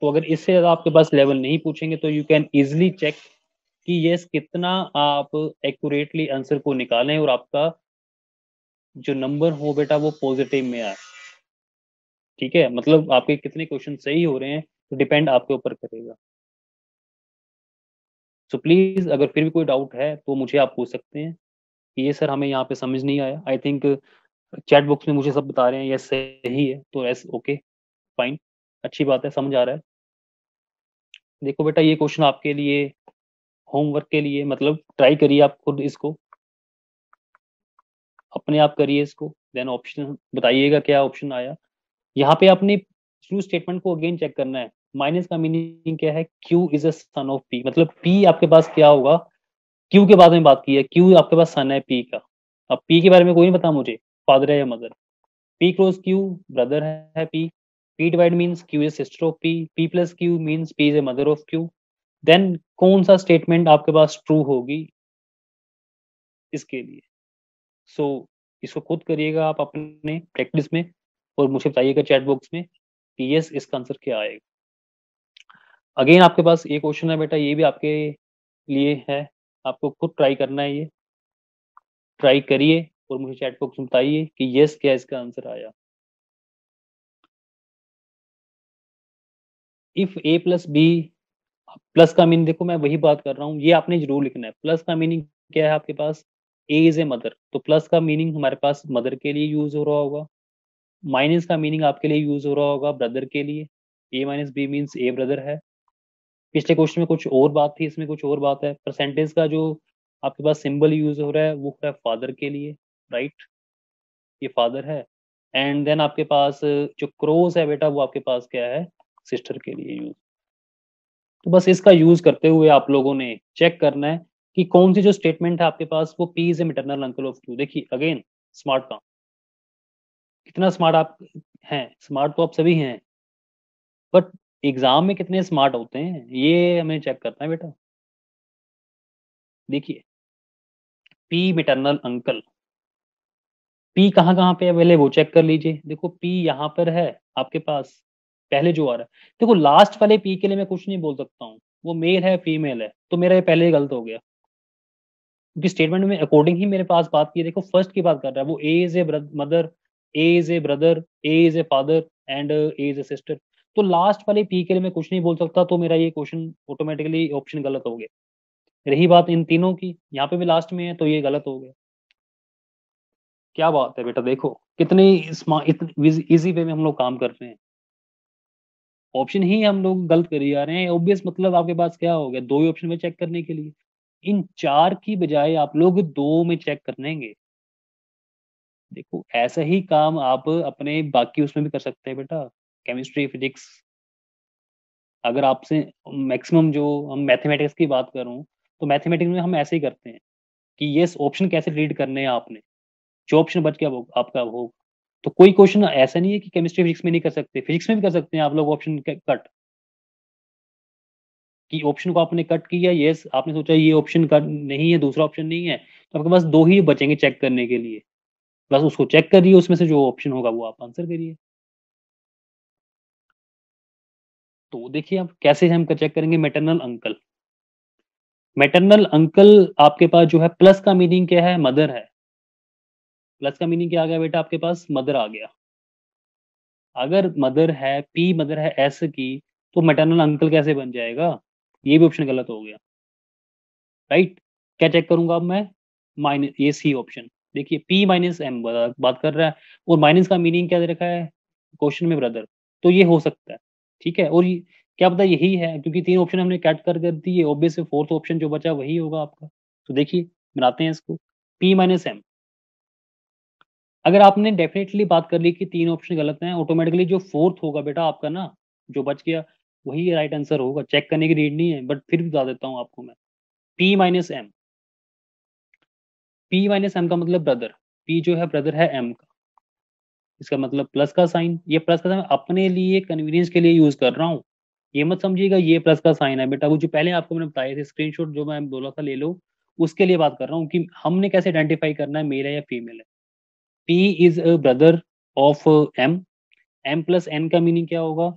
तो अगर इससे ज्यादा आपके पास लेवल नहीं पूछेंगे तो यू कैन इजिली चेक कि यस कितना आप एक्यूरेटली आंसर को निकालें और आपका जो नंबर हो बेटा वो पॉजिटिव में आए। ठीक है, मतलब आपके कितने क्वेश्चन सही हो रहे हैं तो डिपेंड आपके ऊपर करेगा। सो प्लीज अगर फिर भी कोई डाउट है तो मुझे आप पूछ सकते हैं कि ये सर हमें यहाँ पे समझ नहीं आया। आई थिंक चैट बॉक्स में मुझे सब बता रहे हैं यस सही है, तो यस ओके फाइन, अच्छी बात है, समझ आ रहा है। देखो बेटा, ये क्वेश्चन आपके लिए होमवर्क के लिए, मतलब ट्राई करिए आप खुद इसको, अपने आप करिए इसको, देन ऑप्शन बताइएगा क्या ऑप्शन आया। यहाँ पे आपने ट्रू स्टेटमेंट को अगेन चेक करना है। माइनस का मीनिंग क्या है? Q is a son of P, मतलब पी आपके पास क्या होगा? क्यू के बारे में बात की है, क्यू आपके पास सन है पी का। अब पी के बारे में कोई नहीं पता मुझे, फादर है या mother. P cross Q brother है P. P divide means Q is sister of P. P plus Q means P is a mother of Q. Then कौन सा स्टेटमेंट आपके पास ट्रू होगी इसके लिए? सो इसको खुद करिएगा आप अपने प्रैक्टिस में और मुझे बताइएगा चैट बॉक्स में कि यस इसका आंसर क्या आएगा। अगेन आपके पास ये क्वेश्चन है बेटा, ये भी आपके लिए है, आपको खुद ट्राई करना है। ये ट्राई करिए और मुझे चैट बॉक्स में बताइए कि यस क्या इसका आंसर आया। If A plus B, plus का मीनिंग देखो मैं वही बात कर रहा हूँ, ये आपने जरूर लिखना है। प्लस का मीनिंग क्या है आपके पास? ए इज ए मदर, तो प्लस का मीनिंग हमारे पास मदर के लिए यूज हो रहा होगा। माइनस का मीनिंग आपके लिए यूज हो रहा होगा ब्रदर के लिए। ए माइनस बी मीन्स ए ब्रदर है। पिछले क्वेश्चन में कुछ और बात थी, इसमें कुछ और बात है। परसेंटेज का जो आपके पास सिंबल यूज हो रहा है वो है फादर के लिए, राइट, ये फादर है। एंड देन आपके पास जो क्रॉस है बेटा वो आपके पास क्या है? सिस्टर के लिए यूज। तो बस इसका यूज करते हुए आप लोगों ने चेक करना है कि कौन सी जो स्टेटमेंट है आपके पास वो P is A maternal uncle of Q. देखिए अगेन स्मार्ट काम, कितना स्मार्ट आप हैं, स्मार्ट तो आप सभी हैं, बट एग्जाम में कितने स्मार्ट होते हैं ये हमें चेक करना है बेटा। देखिए पी मैटरनल अंकल, पी कहाँ कहाँ पे है पहले वो चेक कर लीजिए। देखो पी यहाँ पर है आपके पास, पहले जो आ रहा है। देखो लास्ट वाले पी के लिए मैं कुछ नहीं बोल सकता हूँ, वो मेल है फीमेल है, तो मेरा ये पहले ही गलत हो गया, क्योंकि स्टेटमेंट में अकॉर्डिंग ही मेरे पास बात की है। देखो फर्स्ट की बात कर रहा है वो, A is a mother, A is a brother, A is a father and A is a sister. तो लास्ट वाले पी के लिए मैं कुछ नहीं बोल सकता, तो मेरा ये क्वेश्चन ऑटोमेटिकली ऑप्शन गलत हो गया। रही बात इन तीनों की, यहाँ पे भी लास्ट में है तो ये गलत हो गया। क्या बात है बेटा, देखो कितनी इतनी इजी वे में हम लोग काम कर रहे हैं। ऑप्शन ही हम लोग गलत कर जा रहे हैं, ऑब्वियस मतलब आपके पास क्या हो गया, दो ही ऑप्शन में चेक करने के लिए। इन चार की बजाय आप लोग दो में चेक कर लेंगे। देखो ऐसा ही काम आप अपने बाकी उसमें भी कर सकते हैं बेटा, केमिस्ट्री फिजिक्स। अगर आपसे मैक्सिमम जो हम मैथमेटिक्स की बात करूं तो मैथमेटिक्स में हम ऐसे ही करते हैं कि ये ऑप्शन कैसे रीड करने हैं आपने, जो ऑप्शन बच गया वो आपका हो। तो कोई क्वेश्चन ऐसा नहीं है कि केमिस्ट्री फिजिक्स में नहीं कर सकते, फिजिक्स में भी कर सकते हैं आप लोग ऑप्शन कट, कि ऑप्शन को आपने कट किया, यस आपने सोचा ये ऑप्शन कट नहीं है, दूसरा ऑप्शन नहीं है, तो आपके पास दो ही बचेंगे चेक करने के लिए। बस उसको चेक करिए, उसमें से जो ऑप्शन होगा वो आप आंसर करिए। तो देखिए आप कैसे हम चेक करेंगे मैटरनल अंकल। मैटरनल अंकल आपके पास जो है, प्लस का मीनिंग क्या है? मदर है। प्लस का मीनिंग क्या आ गया बेटा आपके पास? मदर आ गया। अगर मदर है, पी मदर है एस की, तो मैटरनल अंकल कैसे बन जाएगा? ये भी ऑप्शन गलत हो गया, राइट। क्या चेक करूंगा अब मैं? माइनस, ये सी ऑप्शन देखिए, पी माइनस एम बात कर रहा है, और माइनस का मीनिंग क्या दे रखा है क्वेश्चन में ब्रदर, तो ये हो सकता है, ठीक है। और क्या पता यही है, क्योंकि तीन ऑप्शन हमने कट कर दिए, ऑब्वियस फोर्थ ऑप्शन जो बचा वही होगा आपका। तो देखिए बनाते हैं इसको, पी माइनस एम। अगर आपने डेफिनेटली बात कर ली कि तीन ऑप्शन गलत हैं, ऑटोमेटिकली जो फोर्थ होगा बेटा आपका ना, जो बच गया वही राइट आंसर होगा। चेक करने की नीड नहीं है, बट फिर भी बता देता हूँ आपको मैं। P minus M, P minus M का मतलब ब्रदर, पी जो है ब्रदर है एम का, इसका मतलब प्लस का साइन। ये प्लस का साइन अपने लिए कन्वीनियंस के लिए यूज कर रहा हूँ, ये मत समझिएगा ये प्लस का साइन है बेटा। वो जो पहले आपको मैंने बताए थे स्क्रीनशॉट जो मैं बोला था ले लो, उसके लिए बात कर रहा हूँ कि हमने कैसे आइडेंटिफाई करना है मेल है या फीमेल है। P is a brother of M. M plus N का मीनिंग क्या होगा?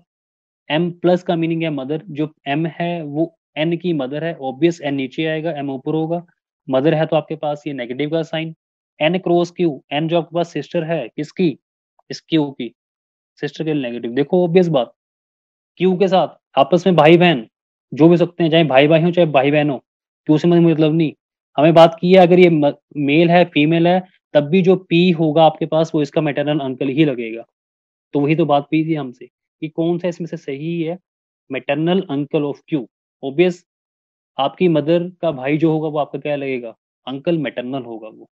एम प्लस का मीनिंग है मदर, जो एम है वो एन की मदर है, ऑब्वियस एन नीचे आएगा एम ऊपर होगा। मदर है तो आपके पास ये नेगेटिव का sign. N cross Q, N जो आपके पास सिस्टर है किसकी? इस क्यू की, सिस्टर के लिए नेगेटिव। देखो ऑब्वियस बात, क्यू के साथ आपस में भाई बहन जो भी सकते हैं, चाहे भाई भाई हो चाहे भाई बहन हो, क्यू से मतलब नहीं। हमें बात की है अगर ये मेल है फीमेल है, तब भी जो पी होगा आपके पास वो इसका मैटरनल अंकल ही लगेगा। तो वही तो बात की थी हमसे कि कौन सा इसमें से सही है, maternal uncle of Q. Obvious आपकी मदर का भाई जो होगा वो आपका क्या लगेगा? अंकल मैटरनल होगा वो,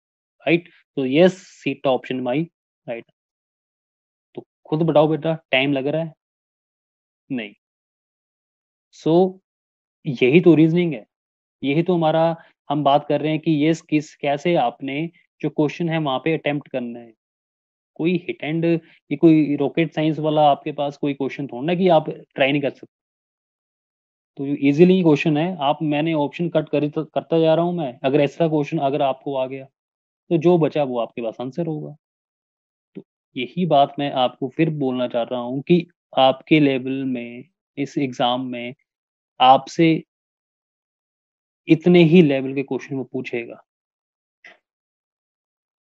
राइट। तो यस, सीटा ऑप्शन माई राइट। तो खुद बताओ बेटा, टाइम लग रहा है? नहीं। सो यही तो रीजनिंग है, यही तो हमारा, हम बात कर रहे हैं कि ये किस कैसे आपने जो क्वेश्चन है वहां पे अटेम्प्ट करना है। कोई हिट एंड, ये कोई रॉकेट साइंस वाला आपके पास कोई क्वेश्चन थोड़ा ना कि आप ट्राई नहीं कर सकते। तो इजीली क्वेश्चन है, आप मैंने ऑप्शन कट करता जा रहा हूँ मैं, अगर ऐसा क्वेश्चन अगर आपको आ गया तो जो बचा वो आपके पास आंसर होगा। तो यही बात मैं आपको फिर बोलना चाह रहा हूँ कि आपके लेवल में इस एग्जाम में आपसे इतने ही लेवल के क्वेश्चन वो पूछेगा,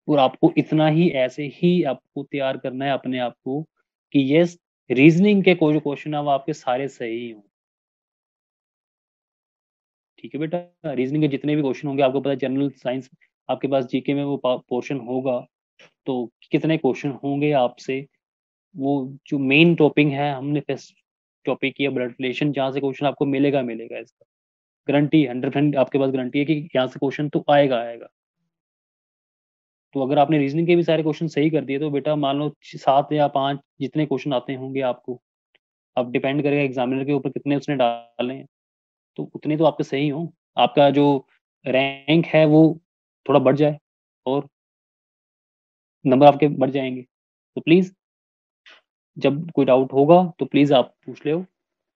और आपको इतना ही ऐसे ही आपको तैयार करना है अपने आप को कि यस, रीजनिंग के कोई जो क्वेश्चन है वो आपके सारे सही हों। ठीक है बेटा, रीजनिंग के जितने भी क्वेश्चन होंगे, आपको पता है जनरल साइंस आपके पास जीके में वो पोर्शन होगा, तो कितने क्वेश्चन होंगे आपसे, वो जो मेन टॉपिक है हमने फर्स्ट टॉपिक किया ब्लड रिलेशन, जहाँ से क्वेश्चन आपको मिलेगा मिलेगा, इसका गारंटी 100% आपके पास गारंटी है कि यहाँ से क्वेश्चन तो आएगा आएगा। तो अगर आपने रीजनिंग के भी सारे क्वेश्चन सही कर दिए तो बेटा मान लो 7 या 5 जितने क्वेश्चन आते होंगे आपको, अब डिपेंड करेगा एग्जामिनर के ऊपर कितने उसने डाले हैं, तो उतने तो आपके सही हों, आपका जो रैंक है वो थोड़ा बढ़ जाए और नंबर आपके बढ़ जाएंगे। तो प्लीज़ जब कोई डाउट होगा तो प्लीज़ आप पूछ ले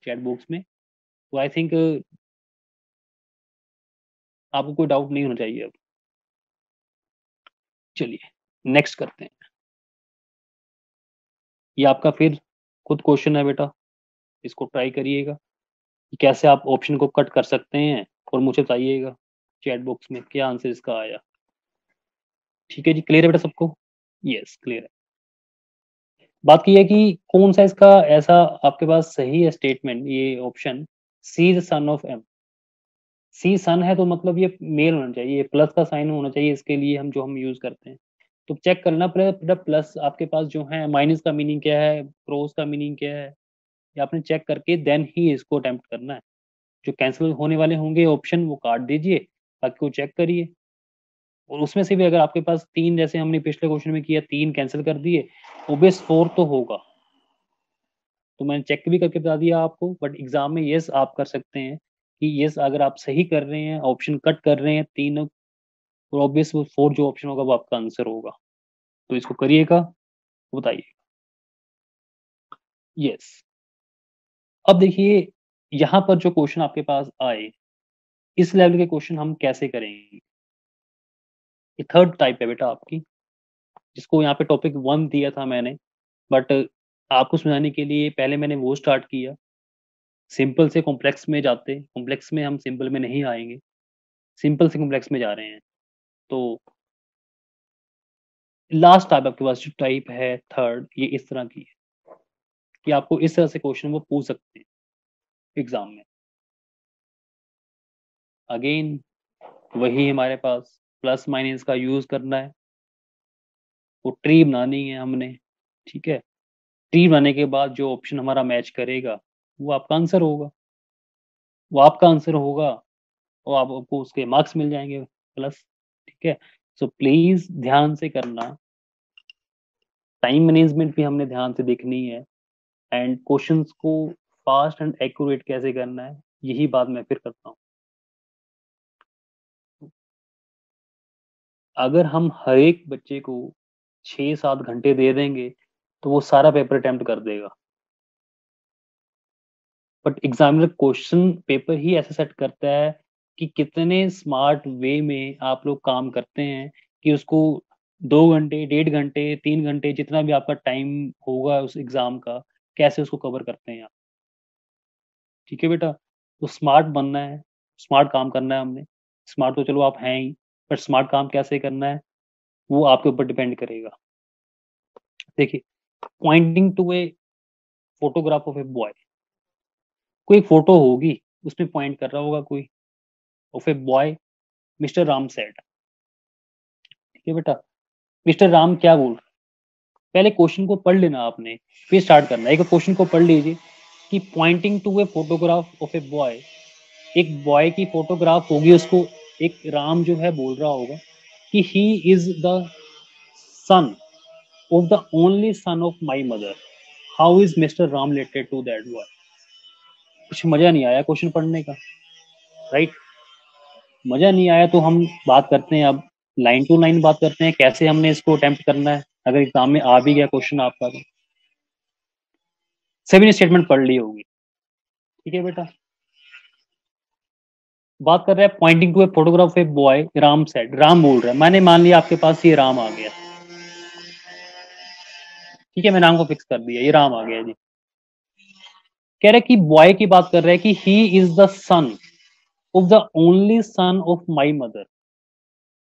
चैट बॉक्स में। तो आई थिंक आपको कोई डाउट नहीं होना चाहिए अब। चलिए नेक्स्ट करते हैं। ये आपका फिर खुद क्वेश्चन है बेटा, इसको ट्राई करिएगा कि कैसे आप ऑप्शन को कट कर सकते हैं, और मुझे बताइएगा चैट बॉक्स में क्या आंसर इसका आया। ठीक है जी, क्लियर है बेटा सबको? यस क्लियर है। बात की है कि कौन सा इसका ऐसा आपके पास सही है स्टेटमेंट, ये option C the son of M. C son है तो मतलब ये मेल होना चाहिए, प्लस का साइन होना चाहिए इसके लिए, हम जो हम यूज करते हैं। तो चेक करना पड़ेगा प्लस आपके पास जो है, माइनस का मीनिंग क्या है, क्रॉस का मीनिंग क्या है, ये आपने चेक करके देन ही इसको अटेम्प्ट करना है। जो कैंसिल होने वाले होंगे ऑप्शन वो काट दीजिए, बाकी को चेक करिए। और उसमें से भी अगर आपके पास तीन, जैसे हमने पिछले क्वेश्चन में किया, तीन कैंसिल कर दिए, ओबियस फोर तो होगा। तो मैंने चेक भी करके बता दिया आपको, बट एग्जाम में यस आप कर सकते हैं कि यस अगर आप सही कर रहे हैं, ऑप्शन कट कर रहे हैं तीनों, तो ऑब्वियस वो फोर जो ऑप्शन होगा वो आपका आंसर होगा। तो इसको करिएगा, बताइए। यस। अब देखिए यहाँ पर जो क्वेश्चन आपके पास आए, इस लेवल के क्वेश्चन हम कैसे करेंगे। ये थर्ड टाइप है बेटा आपकी, जिसको यहाँ पे टॉपिक 1 दिया था मैंने, बट आपको समझाने के लिए पहले मैंने वो स्टार्ट किया, सिंपल से कॉम्प्लेक्स में जाते, कॉम्प्लेक्स में हम सिंपल में नहीं आएंगे, सिंपल से कॉम्प्लेक्स में जा रहे हैं। तो लास्ट टाइप आपके पास जो टाइप है थर्ड, ये इस तरह की है कि आपको इस तरह से क्वेश्चन वो पूछ सकते हैं एग्जाम में। अगेन वही हमारे पास प्लस माइनस का यूज करना है, वो ट्री बनानी है हमने, ठीक है। ट्री बनाने के बाद जो ऑप्शन हमारा मैच करेगा वो आपका आंसर होगा, वो आपका आंसर होगा और आपको उसके मार्क्स मिल जाएंगे प्लस, ठीक है। सो प्लीज ध्यान से करना, टाइम मैनेजमेंट भी हमने ध्यान से देखनी है, एंड क्वेश्चंस को फास्ट एंड एक्यूरेट कैसे करना है यही बात मैं फिर करता हूँ। अगर हम हर एक बच्चे को 6-7 घंटे दे देंगे तो वो सारा पेपर अटेम्प्ट कर देगा, बट एग्जामिनर क्वेश्चन पेपर ही ऐसा सेट करता है कि कितने स्मार्ट वे में आप लोग काम करते हैं, कि उसको 2 घंटे, 1.5 घंटे, 3 घंटे, जितना भी आपका टाइम होगा उस एग्जाम का, कैसे उसको कवर करते हैं आप, ठीक है बेटा। तो स्मार्ट बनना है, स्मार्ट काम करना है हमने। स्मार्ट तो चलो आप हैं ही, बट स्मार्ट काम कैसे करना है वो आपके ऊपर डिपेंड करेगा। देखिए, pointing to a photograph of a boy, कोई फोटो होगी उसमें पॉइंट कर रहा होगा कोई, of a boy, mister Ram said, ठीक है बेटा। मिस्टर राम क्या बोल रहा है, पहले क्वेश्चन को पढ़ लेना आपने, फिर स्टार्ट करना है। एक क्वेश्चन को पढ़ लीजिए कि pointing to a photograph of a boy, एक बॉय की फोटोग्राफ होगी, उसको एक राम जो है बोल रहा होगा कि he is the son of the only son of my mother, how is mister Ram related to that boy. कुछ मजा नहीं आया क्वेश्चन पढ़ने का, राइट? मजा नहीं आया तो हम बात करते हैं अब, लाइन टू लाइन बात करते हैं कैसे हमने इसको अटेम्प्ट करना है अगर एग्जाम में आ भी गया क्वेश्चन आपका तो। सभी ने स्टेटमेंट पढ़ ली होगी, ठीक है बेटा। बात कर रहे हैं pointing to a photograph a boy, Ram said, Ram बोल रहा है, मैंने मान लिया आपके पास ये राम आ गया, ठीक है, मैं नाम को फिक्स कर दिया, ये राम आ गया जी। कह रहे कि बॉय की बात कर रहे हैं कि he is the son of the only son of my mother.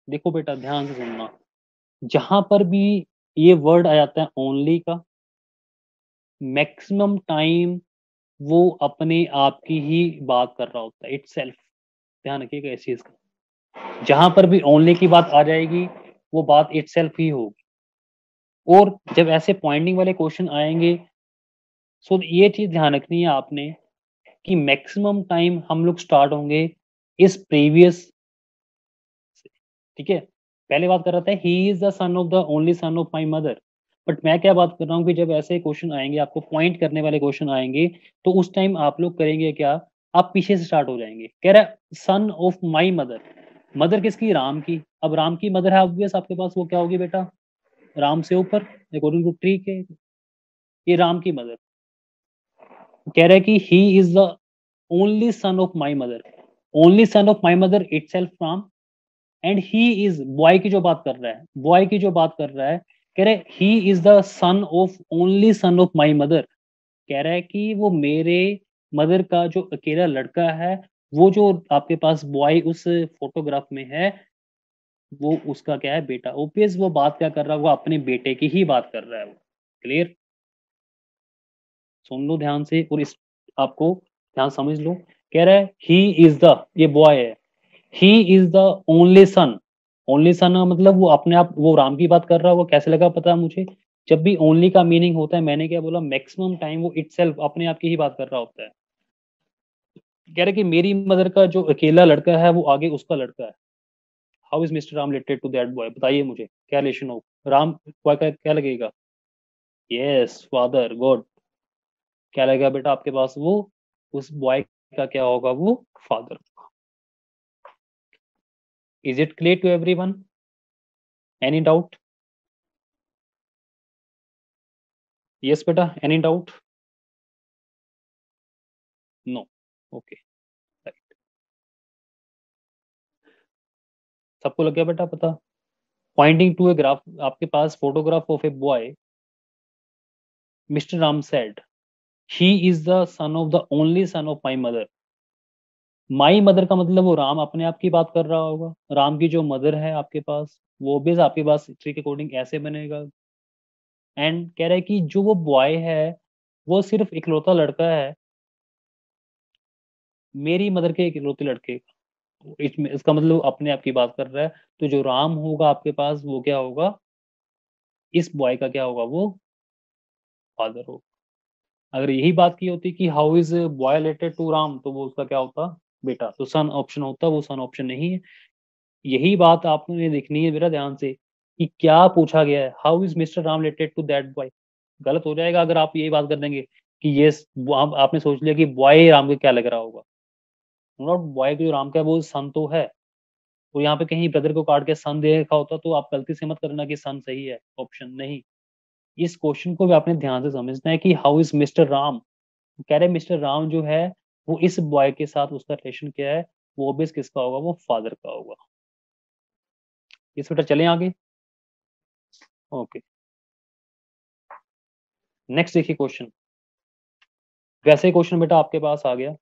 देखो बेटा ध्यान से सुनना, जहां पर भी ये वर्ड आ जाता है ओनली का, मैक्सिमम टाइम वो अपने आप की ही बात कर रहा होता है, इट सेल्फ। ध्यान रखिएगा इस चीज का, जहां पर भी ओनली की बात आ जाएगी वो बात इट सेल्फ ही होगी। और जब ऐसे पॉइंटिंग वाले क्वेश्चन आएंगे, सो ये चीज ध्यान रखनी है आपने कि मैक्सिमम टाइम हम लोग स्टार्ट होंगे इस प्रीवियस, ठीक है। पहले बात कर रहा था ही is the son of the only son of my mother, but मैं क्या बात कर रहा हूँ कि जब ऐसे क्वेश्चन आएंगे, आपको पॉइंट करने वाले क्वेश्चन आएंगे, तो उस टाइम आप लोग करेंगे क्या, आप पीछे से स्टार्ट हो जाएंगे। कह रहा है सन ऑफ माई मदर, मदर किसकी, राम की। अब राम की मदर है ऑब्वियस आपके पास, वो क्या होगी बेटा, राम से ऊपर, अकॉर्डिंग टू ट्री के, ये राम की मदर। कह रहा है कि he is the only son of my mother, only son of my mother it self Ram, and he is, boy की जो बात कर रहा है, बॉय की जो बात कर रहा है, कह रहे ही is the son of only son of my mother. कह रहा है कि वो मेरे मदर का जो अकेला लड़का है, वो जो आपके पास बॉय उस फोटोग्राफ में है, वो उसका क्या है, बेटा। ओपियस वो बात क्या कर रहा है, वो अपने बेटे की ही बात कर रहा है वो। क्लियर? सुन लो ध्यान से और इस आपको ध्यान समझ लो। कह रहा है ही इज द, ये बॉय है, ही is the only sun, only son मतलब वो अपने आप, वो राम की बात कर रहा होगा, कैसे लगा पता है मुझे। जब भी ओनली का मीनिंग होता है, मैंने क्या बोला, मैक्सिमम टाइम वो इटसेल्फ अपने आप की ही बात कर रहा होता है। कह रहे कि मेरी मदर का जो अकेला लड़का है वो आगे उसका लड़का है, how is mister Ram related to that boy, बताइए मुझे क्या रिलेशन हो राम बॉय का, क्या लगेगा, यस फादर, गुड। क्या लगेगा बेटा आपके पास, वो उस बॉय का क्या होगा, वो father. Is it clear to everyone, any doubt? Yes बेटा, any doubt? No, okay, right. सबको लग गया बेटा पता। पॉइंटिंग टू ए ग्राफ, आपके पास photograph of a boy, mister Ram said he is the son of the only son of my mother. My mother का मतलब वो राम अपने आप की बात कर रहा होगा, राम की जो मदर है आपके पास, वो भी आपके पास ट्री के अकॉर्डिंग ऐसे बनेगा। एंड कह रहा है कि जो वो बॉय है वो सिर्फ इकलौता लड़का है मेरी मदर के इकलौते लड़के का। तो इसका मतलब अपने आप की बात कर रहा है। तो जो राम होगा आपके पास वो क्या होगा, इस बॉय का क्या होगा, वो फादर होगा। अगर यही बात की होती कि how is boy related to Ram, तो वो उसका क्या होता, बेटा। तो सन ऑप्शन होता, वो सन ऑप्शन नहीं है। यही बात आपने देखनी है मेरा ध्यान से कि क्या पूछा गया है, how is mister Ram related to that boy. गलत हो जाएगा अगर आप यही बात कर देंगे कि ये आपने सोच लिया कि बॉय राम को क्या लग रहा होगा। नॉट बॉय को जो राम का है वो सन तो है, और यहाँ पे कहीं ब्रदर को काट के सन दे रखा होता तो आप गलती से मत करना कि सन सही है, ऑप्शन नहीं। इस क्वेश्चन को भी आपने ध्यान से समझना है कि हाउ इज मिस्टर राम, कह रहे मिस्टर राम जो है वो इस बॉय के साथ उसका रिलेशन क्या है, वो ऑब्वियस किसका होगा, वो फादर का होगा। इस बेटा चलें आगे। ओके, नेक्स्ट देखिए क्वेश्चन। वैसे क्वेश्चन बेटा आपके पास आ गया।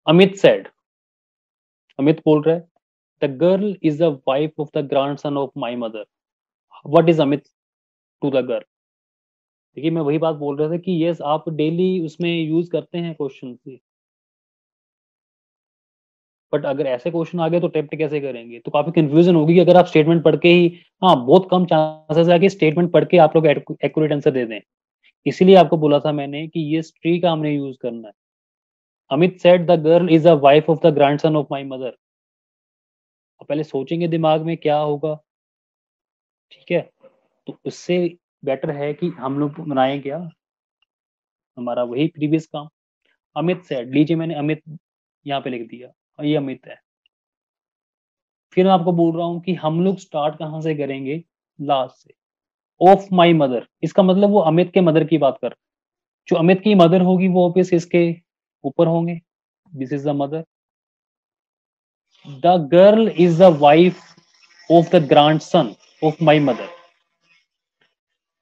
अमित सेड, अमित बोल रहा है the girl is the wife of the grandson of my mother, what is Amit to the girl. देखिए मैं वही बात बोल रहा था कि यस आप डेली उसमें यूज करते हैं क्वेश्चन से, बट अगर ऐसे क्वेश्चन आ गए तो अटेम्प्ट कैसे करेंगे, तो काफी कंफ्यूजन होगी कि अगर आप स्टेटमेंट पढ़ के ही, हाँ बहुत कम चांसेस है कि स्टेटमेंट पढ़ के आप लोग एक्यूरेट आंसर दे दें। इसीलिए आपको बोला था मैंने कि ये ट्री का हमने यूज करना है। Amit said the girl is the wife of the grandson of my mother. अब पहले सोचेंगे दिमाग में क्या होगा, ठीक है। तो उससे बेटर है कि हम लोग बनाए क्या, हमारा वही प्रीवियस काम। अमित सेड, लीजिए मैंने अमित यहाँ पे लिख दिया और ये अमित है। फिर मैं आपको बोल रहा हूँ कि हम लोग स्टार्ट कहाँ से करेंगे, लास्ट से। ऑफ माई मदर, इसका मतलब वो अमित के मदर की बात कर रहा है। जो अमित की मदर होगी वो ऑब्वियस इसके ऊपर होंगे, this is the mother. The girl is the wife of the grand son of my mother.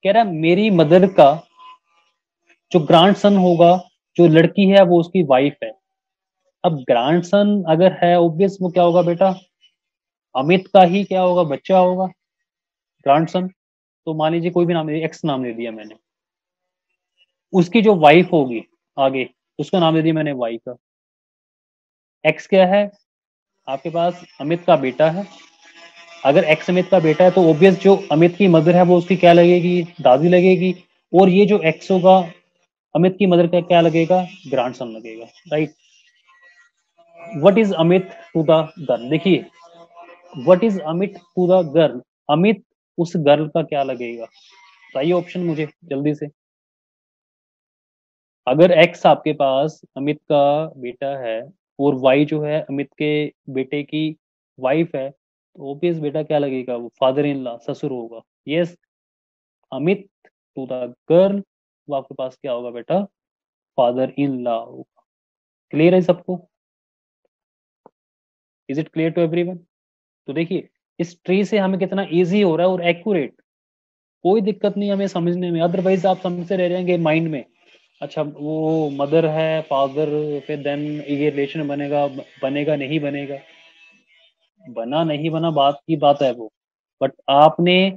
कह रहा है मेरी मदर का जो ग्रैंड सन होगा, जो लड़की है वो उसकी वाइफ है। अब ग्रैंड सन अगर है ऑब्वियस वो क्या होगा बेटा, अमित का ही क्या होगा, बच्चा होगा, ग्रैंड सन। तो मान लीजिए कोई भी नाम, एक्स नाम दे दिया मैंने, उसकी जो वाइफ होगी आगे, उसका नाम दे दिया मैंने वाई का। एक्स क्या है आपके पास, अमित का बेटा है। अगर एक्स अमित का बेटा है तो ऑब्वियस जो अमित की मदर है वो उसकी क्या लगेगी, दादी लगेगी। और ये जो एक्स होगा अमित की मदर का क्या लगेगा, ग्रैंड सन लगेगा, right. What is Amit to the girl, देखिए what is Amit to the girl, Amit उस गर्ल का क्या लगेगा, बताइए ऑप्शन मुझे जल्दी से। अगर एक्स आपके पास अमित का बेटा है और वाई जो है अमित के बेटे की वाइफ है, तो ओबियस बेटा क्या लगेगा, वो फादर इन लॉ, ससुर होगा। Yes, Amit to the girl, वो आपके पास क्या होगा बेटा, फादर इन लॉ होगा। क्लियर है सबको, is it clear to everyone. तो देखिए इस ट्री से हमें कितना इजी हो रहा है और एक्यूरेट, कोई दिक्कत नहीं हमें समझने में। अदरवाइज आप समझते रह जाएंगे माइंड में, अच्छा वो मदर है फादर, फिर देन ये रिलेशन बनेगा, बनेगा नहीं बनेगा, बना नहीं बना बात की बात है वो। बट आपने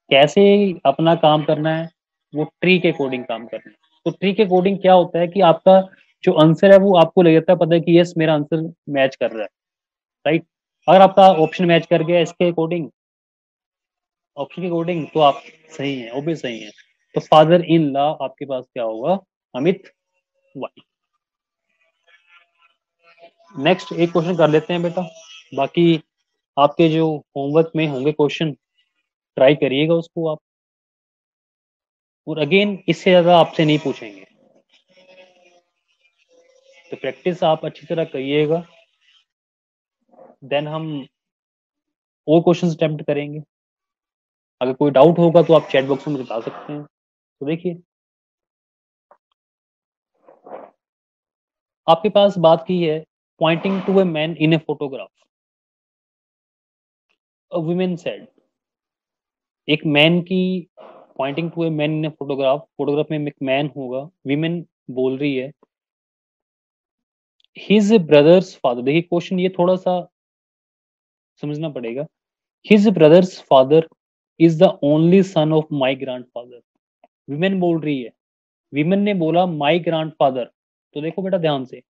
कैसे अपना काम करना है, वो ट्री के अकॉर्डिंग काम करना है। तो ट्री के अकॉर्डिंग क्या होता है कि आपका जो आंसर है वो आपको लग जाता है पता है कि यस मेरा आंसर मैच कर रहा है, राइट। अगर आपका ऑप्शन मैच कर गया इसके अकॉर्डिंग, ऑप्शन के अकॉर्डिंग, तो आप सही है, वो भी सही है। तो फादर इन लॉ आपके पास क्या होगा, अमित वाई। नेक्स्ट एक क्वेश्चन कर लेते हैं बेटा, बाकी आपके जो होमवर्क में होंगे क्वेश्चन ट्राई करिएगा उसको आप, और अगेन इससे ज्यादा आपसे नहीं पूछेंगे, तो प्रैक्टिस आप अच्छी तरह करिएगा। देन हम और क्वेश्चन अटेम्प्ट करेंगे। अगर कोई डाउट होगा तो आप चैट बॉक्स में बता सकते हैं। तो देखिए आपके पास बात की है, pointing to a man in a photograph, a women said, एक मैन की pointing to a man in a photograph, photograph में एक मैन होगा, विमेन बोल रही है हिज ब्रदर्स फादर। देखिए क्वेश्चन ये थोड़ा सा समझना पड़ेगा। His brother's father is the only son of my grand father. Women बोल रही है, विमेन ने बोला माई ग्रैंड फादर। तो देखो बेटा ध्यान से,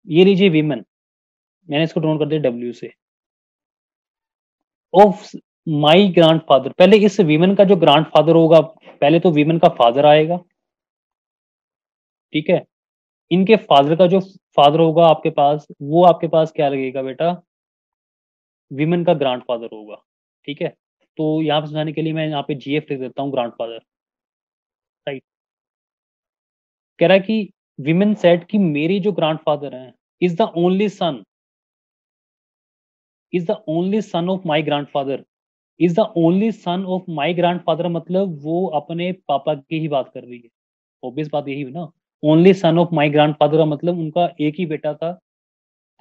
ये लीजिए विमेन, मैंने इसको ड्रॉन कर दिया डब्ल्यू से, ऑफ माई ग्रैंडफादर। पहले इस वीमेन का जो ग्रैंडफादर होगा, पहले तो वीमेन का फादर आएगा, ठीक है। इनके फादर का जो फादर होगा आपके पास, वो आपके पास क्या लगेगा बेटा, वीमेन का ग्रैंडफादर होगा, ठीक है। तो यहाँ पे समझाने के लिए मैं यहाँ पे जीएफ लिख देता हूँ, ग्रैंडफादर, राइट। कह रहा है कि विमेन सेड कि मेरी जो ग्रैंडफादर हैं is the only sun, is the only son of my grandfather, is the only son of my grandfather, मतलब वो अपने पापा की ही बात कर रही है। ऑब्वियस बात यही हुई ना, only son of my grandfather का मतलब उनका एक ही बेटा था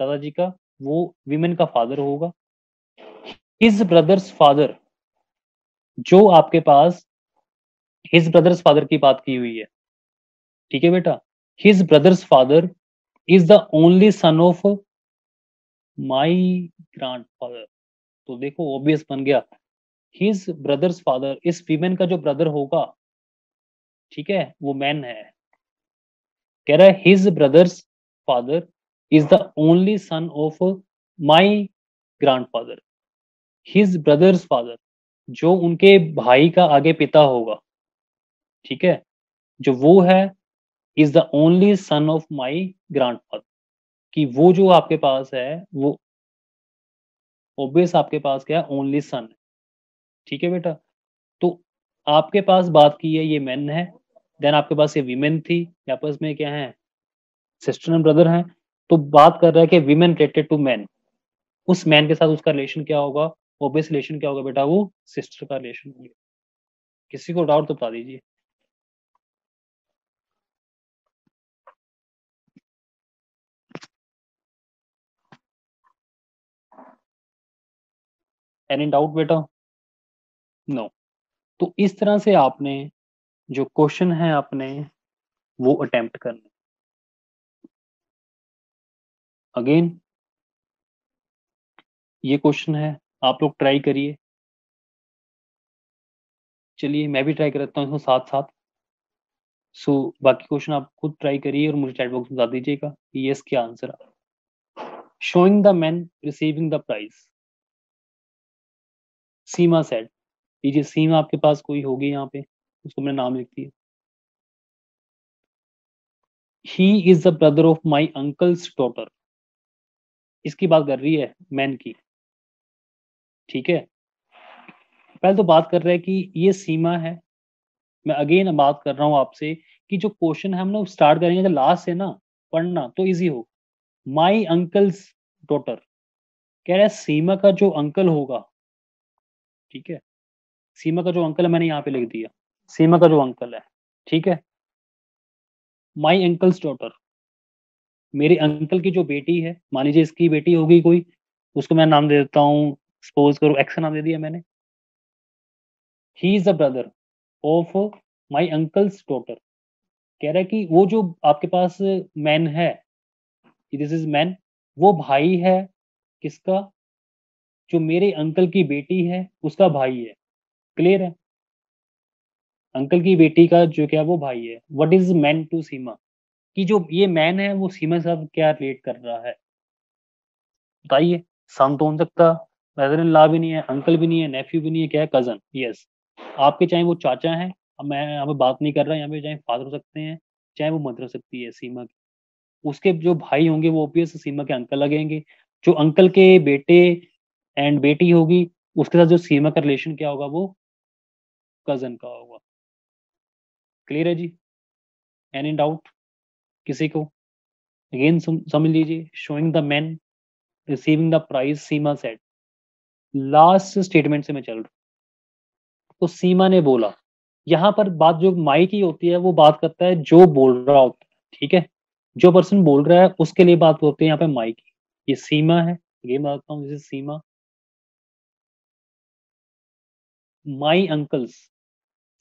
दादाजी का, वो विमेन का फादर होगा। हिज ब्रदर्स फादर, जो आपके पास हिज ब्रदर्स फादर की बात की हुई है, ठीक है बेटा। His brother's father is the only son of my grandfather, तो देखो ऑब्वियस बन गया, हिज ब्रदर्स फादर, इस फीमेन का जो ब्रदर होगा, ठीक है, वो मैन है। कह रहा है his brother's father is the only son of my grandfather. His brother's father, जो उनके भाई का आगे पिता होगा, ठीक है, जो वो है, is the only son of my grandfather, कि वो जो आपके पास है वो ऑब्वियस आपके पास क्या है, ओनली सन है, ठीक है बेटा। तो आपके पास बात की है ये मैन है, देन आपके पास ये वीमेन थी, आपस में क्या है, सिस्टर एंड ब्रदर हैं। तो बात कर रहा है कि वीमेन रिलेटेड टू मैन, उस मैन के साथ उसका रिलेशन क्या होगा, ऑब्वियस रिलेशन क्या होगा बेटा, वो सिस्टर का रिलेशन होगा। किसी को डाउट तो बता दीजिए। एनी डाउट बेटा? नो। तो इस तरह से आपने जो क्वेश्चन है अपने वो अटेम्प्ट करने। अगेन ये क्वेश्चन है, आप लोग ट्राई करिए। चलिए मैं भी ट्राई करता हूँ इसको साथ साथ। सो बाकी क्वेश्चन आप खुद ट्राई करिए और मुझे चैट बॉक्स में बता दीजिएगा कि यस क्या आंसर है। Showing the man receiving the prize, Seema said, ये सीमा आपके पास कोई होगी यहाँ पे, उसको मैंने नाम लिख दिया। He is the brother of my uncle's daughter, इसकी बात कर रही है मैन की, ठीक है। पहले तो बात कर रहे हैं कि ये सीमा है। मैं अगेन बात कर रहा हूँ आपसे कि जो क्वेश्चन है हम ना स्टार्ट करेंगे तो लास्ट से ना पढ़ना तो इजी हो। माई अंकल्स डॉटर, कह रहा है सीमा का जो अंकल होगा, ठीक है, सीमा का जो अंकल है मैंने यहाँ पे लिख दिया, सीमा का जो अंकल है, ठीक है। माई अंकल्स डॉटर, मेरे अंकल की जो बेटी है, मान लीजिए इसकी बेटी होगी कोई, उसको मैं नाम दे देता हूँ, सपोज करो एक्स नाम दे दिया मैंने। He is the brother of my uncle's daughter, कह रहा है कि वो जो आपके पास मैन है, दिस इज मैन, वो भाई है किसका, जो मेरे अंकल की बेटी है उसका भाई है। क्लियर है? अंकल की बेटी का जो क्या वो भाई है। व्हाट इज मैन टू सीमा, कि जो ये मैन है वो सीमा के साथ क्या रिलेट कर रहा है, बताइए। सन तो हो नहीं सकता, ब्रदर इन लॉ भी नहीं है, अंकल भी नहीं है, नेफ्यू भी नहीं है, क्या है, कजन। यस, आपके चाहे वो चाचा हैं, अब मैं यहाँ पे बात नहीं कर रहा, यहाँ पे चाहे फादर हो सकते हैं, चाहे वो मदर हो सकती है सीमा की, उसके जो भाई होंगे वो ओबियस सीमा के अंकल लगेंगे। जो अंकल के बेटे एंड बेटी होगी, उसके साथ जो सीमा का रिलेशन क्या होगा, वो कजन का होगा। क्लियर है जी? एनी डाउट किसी को? अगेन समझ लीजिए, showing the man receiving the prize, Seema said, last statement से मैं चल रहा हूं। तो सीमा ने बोला, यहाँ पर बात जो माई की होती है वो बात करता है जो बोल रहा होता है, ठीक है, जो पर्सन बोल रहा है उसके लिए बात होती है यहाँ पे माई की। ये सीमा है, ये मैं बताता हूँ, जैसे सीमा, माई अंकल्स,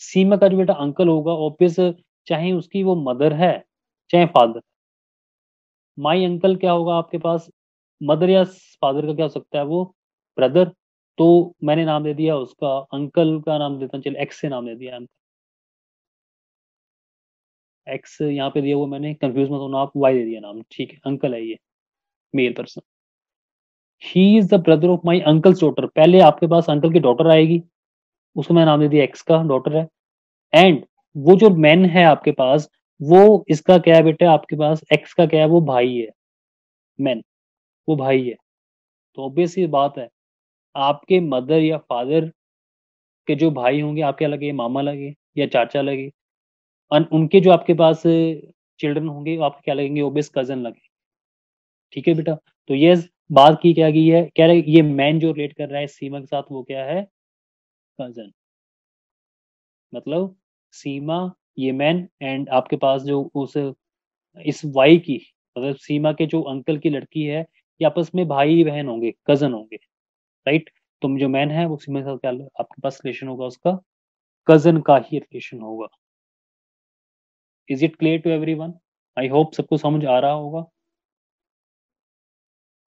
सीमा का जो बेटा अंकल होगा ऑब्वियस, चाहे उसकी वो मदर है चाहे फादर। माई अंकल क्या होगा आपके पास, मदर या फादर का क्या हो सकता है, वो ब्रदर। तो मैंने नाम दे दिया उसका, अंकल का नाम देता हूँ, चलिए एक्स से नाम दे दिया, एक्स यहाँ पे दिया हुआ मैंने, कंफ्यूज मत होना आप, वाई दे दिया नाम, ठीक है, अंकल है ये, male person. He is the brother of my uncle's daughter. पहले आपके पास अंकल की डॉटर आएगी, उसको मैं नाम दे दिया एक्स का, डॉटर है। एंड वो जो मैन है आपके पास, वो इसका क्या है बेटा, आपके पास एक्स का क्या है, वो भाई है। मैन वो भाई है। तो ऑब्वियस ये बात है, आपके मदर या फादर के जो भाई होंगे, आप क्या लगे, मामा लगे या चाचा लगे। उनके जो आपके पास चिल्ड्रन होंगे, वो आपके क्या लगेंगे, ऑब्वियस कजन लगे। ठीक है बेटा। तो ये बात की क्या गई है, कह रहे ये मैन जो रिलेट कर रहा है सीमा के साथ, वो क्या है, कजन। मतलब सीमा, ये मैन, एंड आपके पास जो उस इस वाई की, मतलब सीमा के जो अंकल की लड़की है, ये आपस में भाई बहन होंगे, कजन होंगे। राइट। तो जो मैन है वो सीमा के साथ क्या आपके पास रिलेशन होगा, उसका कजन का ही रिलेशन होगा। Is it clear to everyone? I hope सबको समझ आ रहा होगा।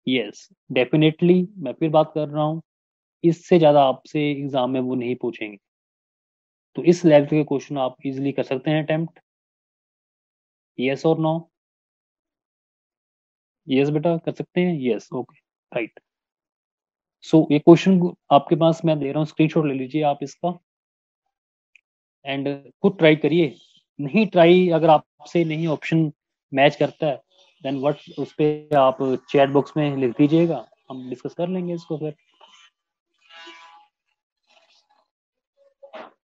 यस डेफिनेटली, मैं फिर बात कर रहा हूँ, इससे ज्यादा आपसे एग्जाम में वो नहीं पूछेंगे। तो इस लेवल के क्वेश्चन आप इजीली कर सकते हैं अटेम्प्ट। यस और नो? यस बेटा कर सकते हैं, यस ओके राइट। सो ये क्वेश्चन आपके पास मैं दे रहा हूँ, स्क्रीनशॉट ले लीजिए आप इसका एंड खुद ट्राई करिए। नहीं ट्राई, अगर आपसे नहीं ऑप्शन मैच करता है, देन व्हाट, उस पे आप चैट बॉक्स में लिख दीजिएगा, हम डिस्कस कर लेंगे इसको फिर।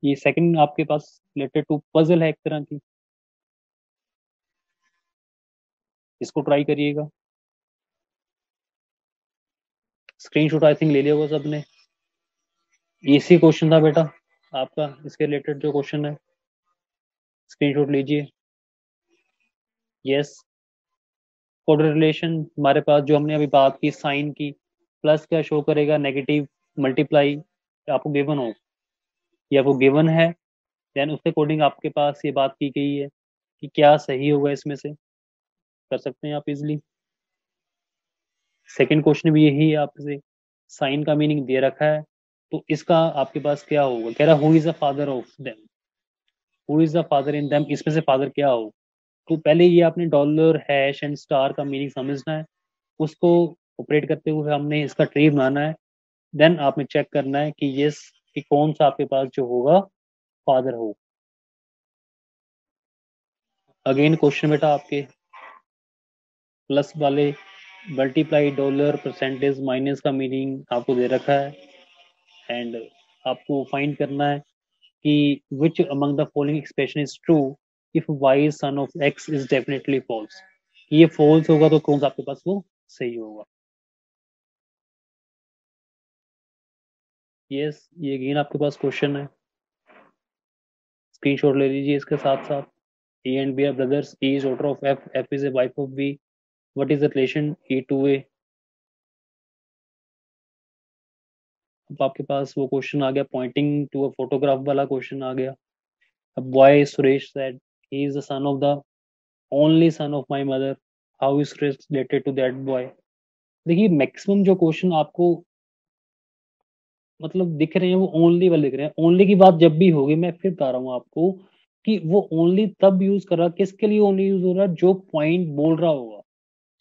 ये सेकंड आपके पास रिलेटेड टू पजल है एक तरह की, इसको ट्राई करिएगा। स्क्रीनशॉट आई थिंक ले लिया होगा सबने। इसी क्वेश्चन था बेटा आपका, इसके रिलेटेड जो क्वेश्चन है, स्क्रीनशॉट लीजिए। यस कोऑर्डिनेट रिलेशन हमारे पास जो हमने अभी बात की, साइन की, प्लस क्या शो करेगा, नेगेटिव मल्टीप्लाई, आपको गिवन हो, या वो गिवन है, देन उसके अकॉर्डिंग आपके पास ये बात की गई है कि क्या सही होगा, इसमें से कर सकते हैं आप इजिली। सेकंड क्वेश्चन भी यही है आपसे, साइन का मीनिंग दे रखा है, तो इसका आपके पास क्या होगा, कह रहा who is the father of them, who is the father in them, इसमें से फादर क्या हो। तो पहले ये आपने डॉलर हैश एंड स्टार का मीनिंग समझना है, उसको ऑपरेट करते हुए हमने इसका ट्री बनाना है, देन आपने चेक करना है कि यस कि कौन सा आपके पास जो होगा फादर हो। अगेन क्वेश्चन बेटा आपके प्लस वाले, मल्टीप्लाई, डॉलर, परसेंटेज, माइनस का मीनिंग आपको दे रखा है एंड आपको फाइंड करना है कि which among the following expression is true if y is son of x is definitely false। ये फॉल्स होगा तो कौन सा आपके पास वो सही होगा। यस ये अगेन आपके पास क्वेश्चन है, स्क्रीनशॉट ले लीजिए इसके साथ साथ। A and B are brothers, E is daughter of F, F is a wife of B, what is the relation E to A। अब आपके पास वो क्वेश्चन आ गया, पॉइंटिंग टू अ फोटोग्राफ वाला क्वेश्चन आ गया। अब boy Suresh said he is the son of the only son of my mother, how is Suresh related to that boy। देखिए maximum जो question आपको मतलब दिख रहे हैं वो ओनली वाले दिख रहे हैं। ओनली की बात जब भी होगी, मैं फिर बता रहा हूँ आपको कि वो ओनली तब यूज कर रहा, किसके लिए ओनली यूज हो रहा है, जो पॉइंट बोल रहा होगा।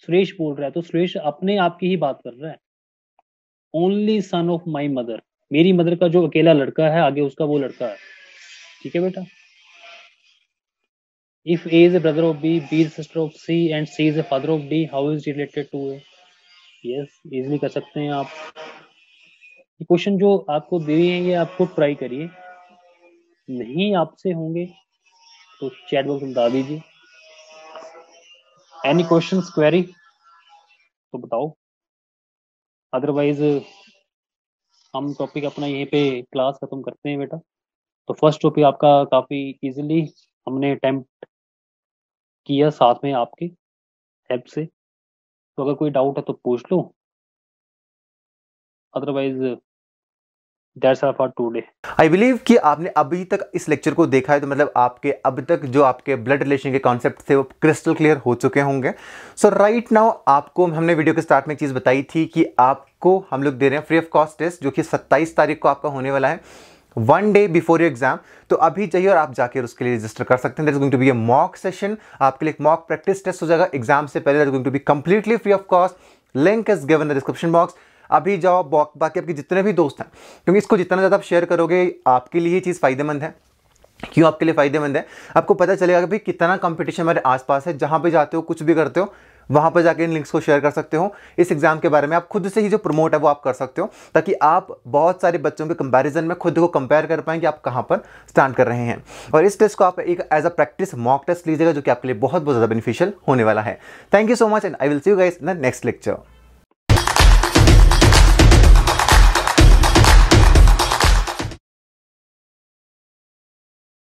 सुरेश बोल रहा है तो सुरेश अपने आप की ही बात कर रहा है। Only son of my mother, मेरी मदर का जो अकेला लड़का है, आगे उसका वो लड़का है। ठीक है बेटा। If A is a brother of B, B is sister of C and C is a father of D, how is related to A. Yes easily कर सकते हैं आप। ये क्वेश्चन जो आपको दे रही है ये आप खुद ट्राई करिए, नहीं आपसे होंगे तो चैट बॉक्स में बता दीजिए। एनी क्वेश्चन क्वेरी तो बताओ, अदरवाइज हम टॉपिक अपना यहीं पे क्लास खत्म करते हैं बेटा। तो फर्स्ट टॉपिक आपका काफ़ी इजीली हमने अटेम्प्ट किया साथ में आपकी हेल्प से, तो अगर कोई डाउट है तो पूछ लो, otherwise that's all for today. I believe कि आपने अभी तक इस लेक्चर को देखा है, तो मतलब आपके अभी तक जो आपके ब्लड रिलेशन के कॉन्सेप्ट थे वो क्रिस्टल क्लियर हो चुके होंगे। सो राइट नाउ आपको हमने वीडियो के स्टार्ट में एक चीज़ बताई थी कि आपको हम लोग दे रहे हैं फ्री ऑफ कॉस्ट टेस्ट, जो कि 27 तारीख को आपका होने वाला है, 1 डे बिफोर योर एग्जाम। तो अभी चाहिए और आप जाकर उसके लिए रजिस्टर कर सकते हैं। That is going to be a mock session, आपके लिए एक मॉक प्रैक्टिस टेस्ट हो जाएगा एग्जाम से पहले। That is going to be completely free of cost. Link is given in the description box. अभी जाओ, बाकी आपके जितने भी दोस्त हैं, क्योंकि इसको जितना ज़्यादा आप शेयर करोगे आपके लिए ये चीज़ फ़ायदेमंद है। क्यों आपके लिए फ़ायदेमंद है? आपको पता चलेगा कि भाई कितना कंपटीशन हमारे आसपास है, जहाँ पे जाते हो कुछ भी करते हो वहाँ पर जाके इन लिंक्स को शेयर कर सकते हो। इस एग्जाम के बारे में आप खुद से ही जो प्रमोट है वो आप कर सकते हो, ताकि आप बहुत सारे बच्चों के कंपैरिजन में खुद को कंपेयर कर पाएँ कि आप कहाँ पर स्टैंड कर रहे हैं। और इस टेस्ट को आप एक as a practice mock test लीजिएगा, जो कि आपके लिए बहुत ज़्यादा बेनिफिशियल होने वाला है। Thank you so much and I will see you guys in the next lecture.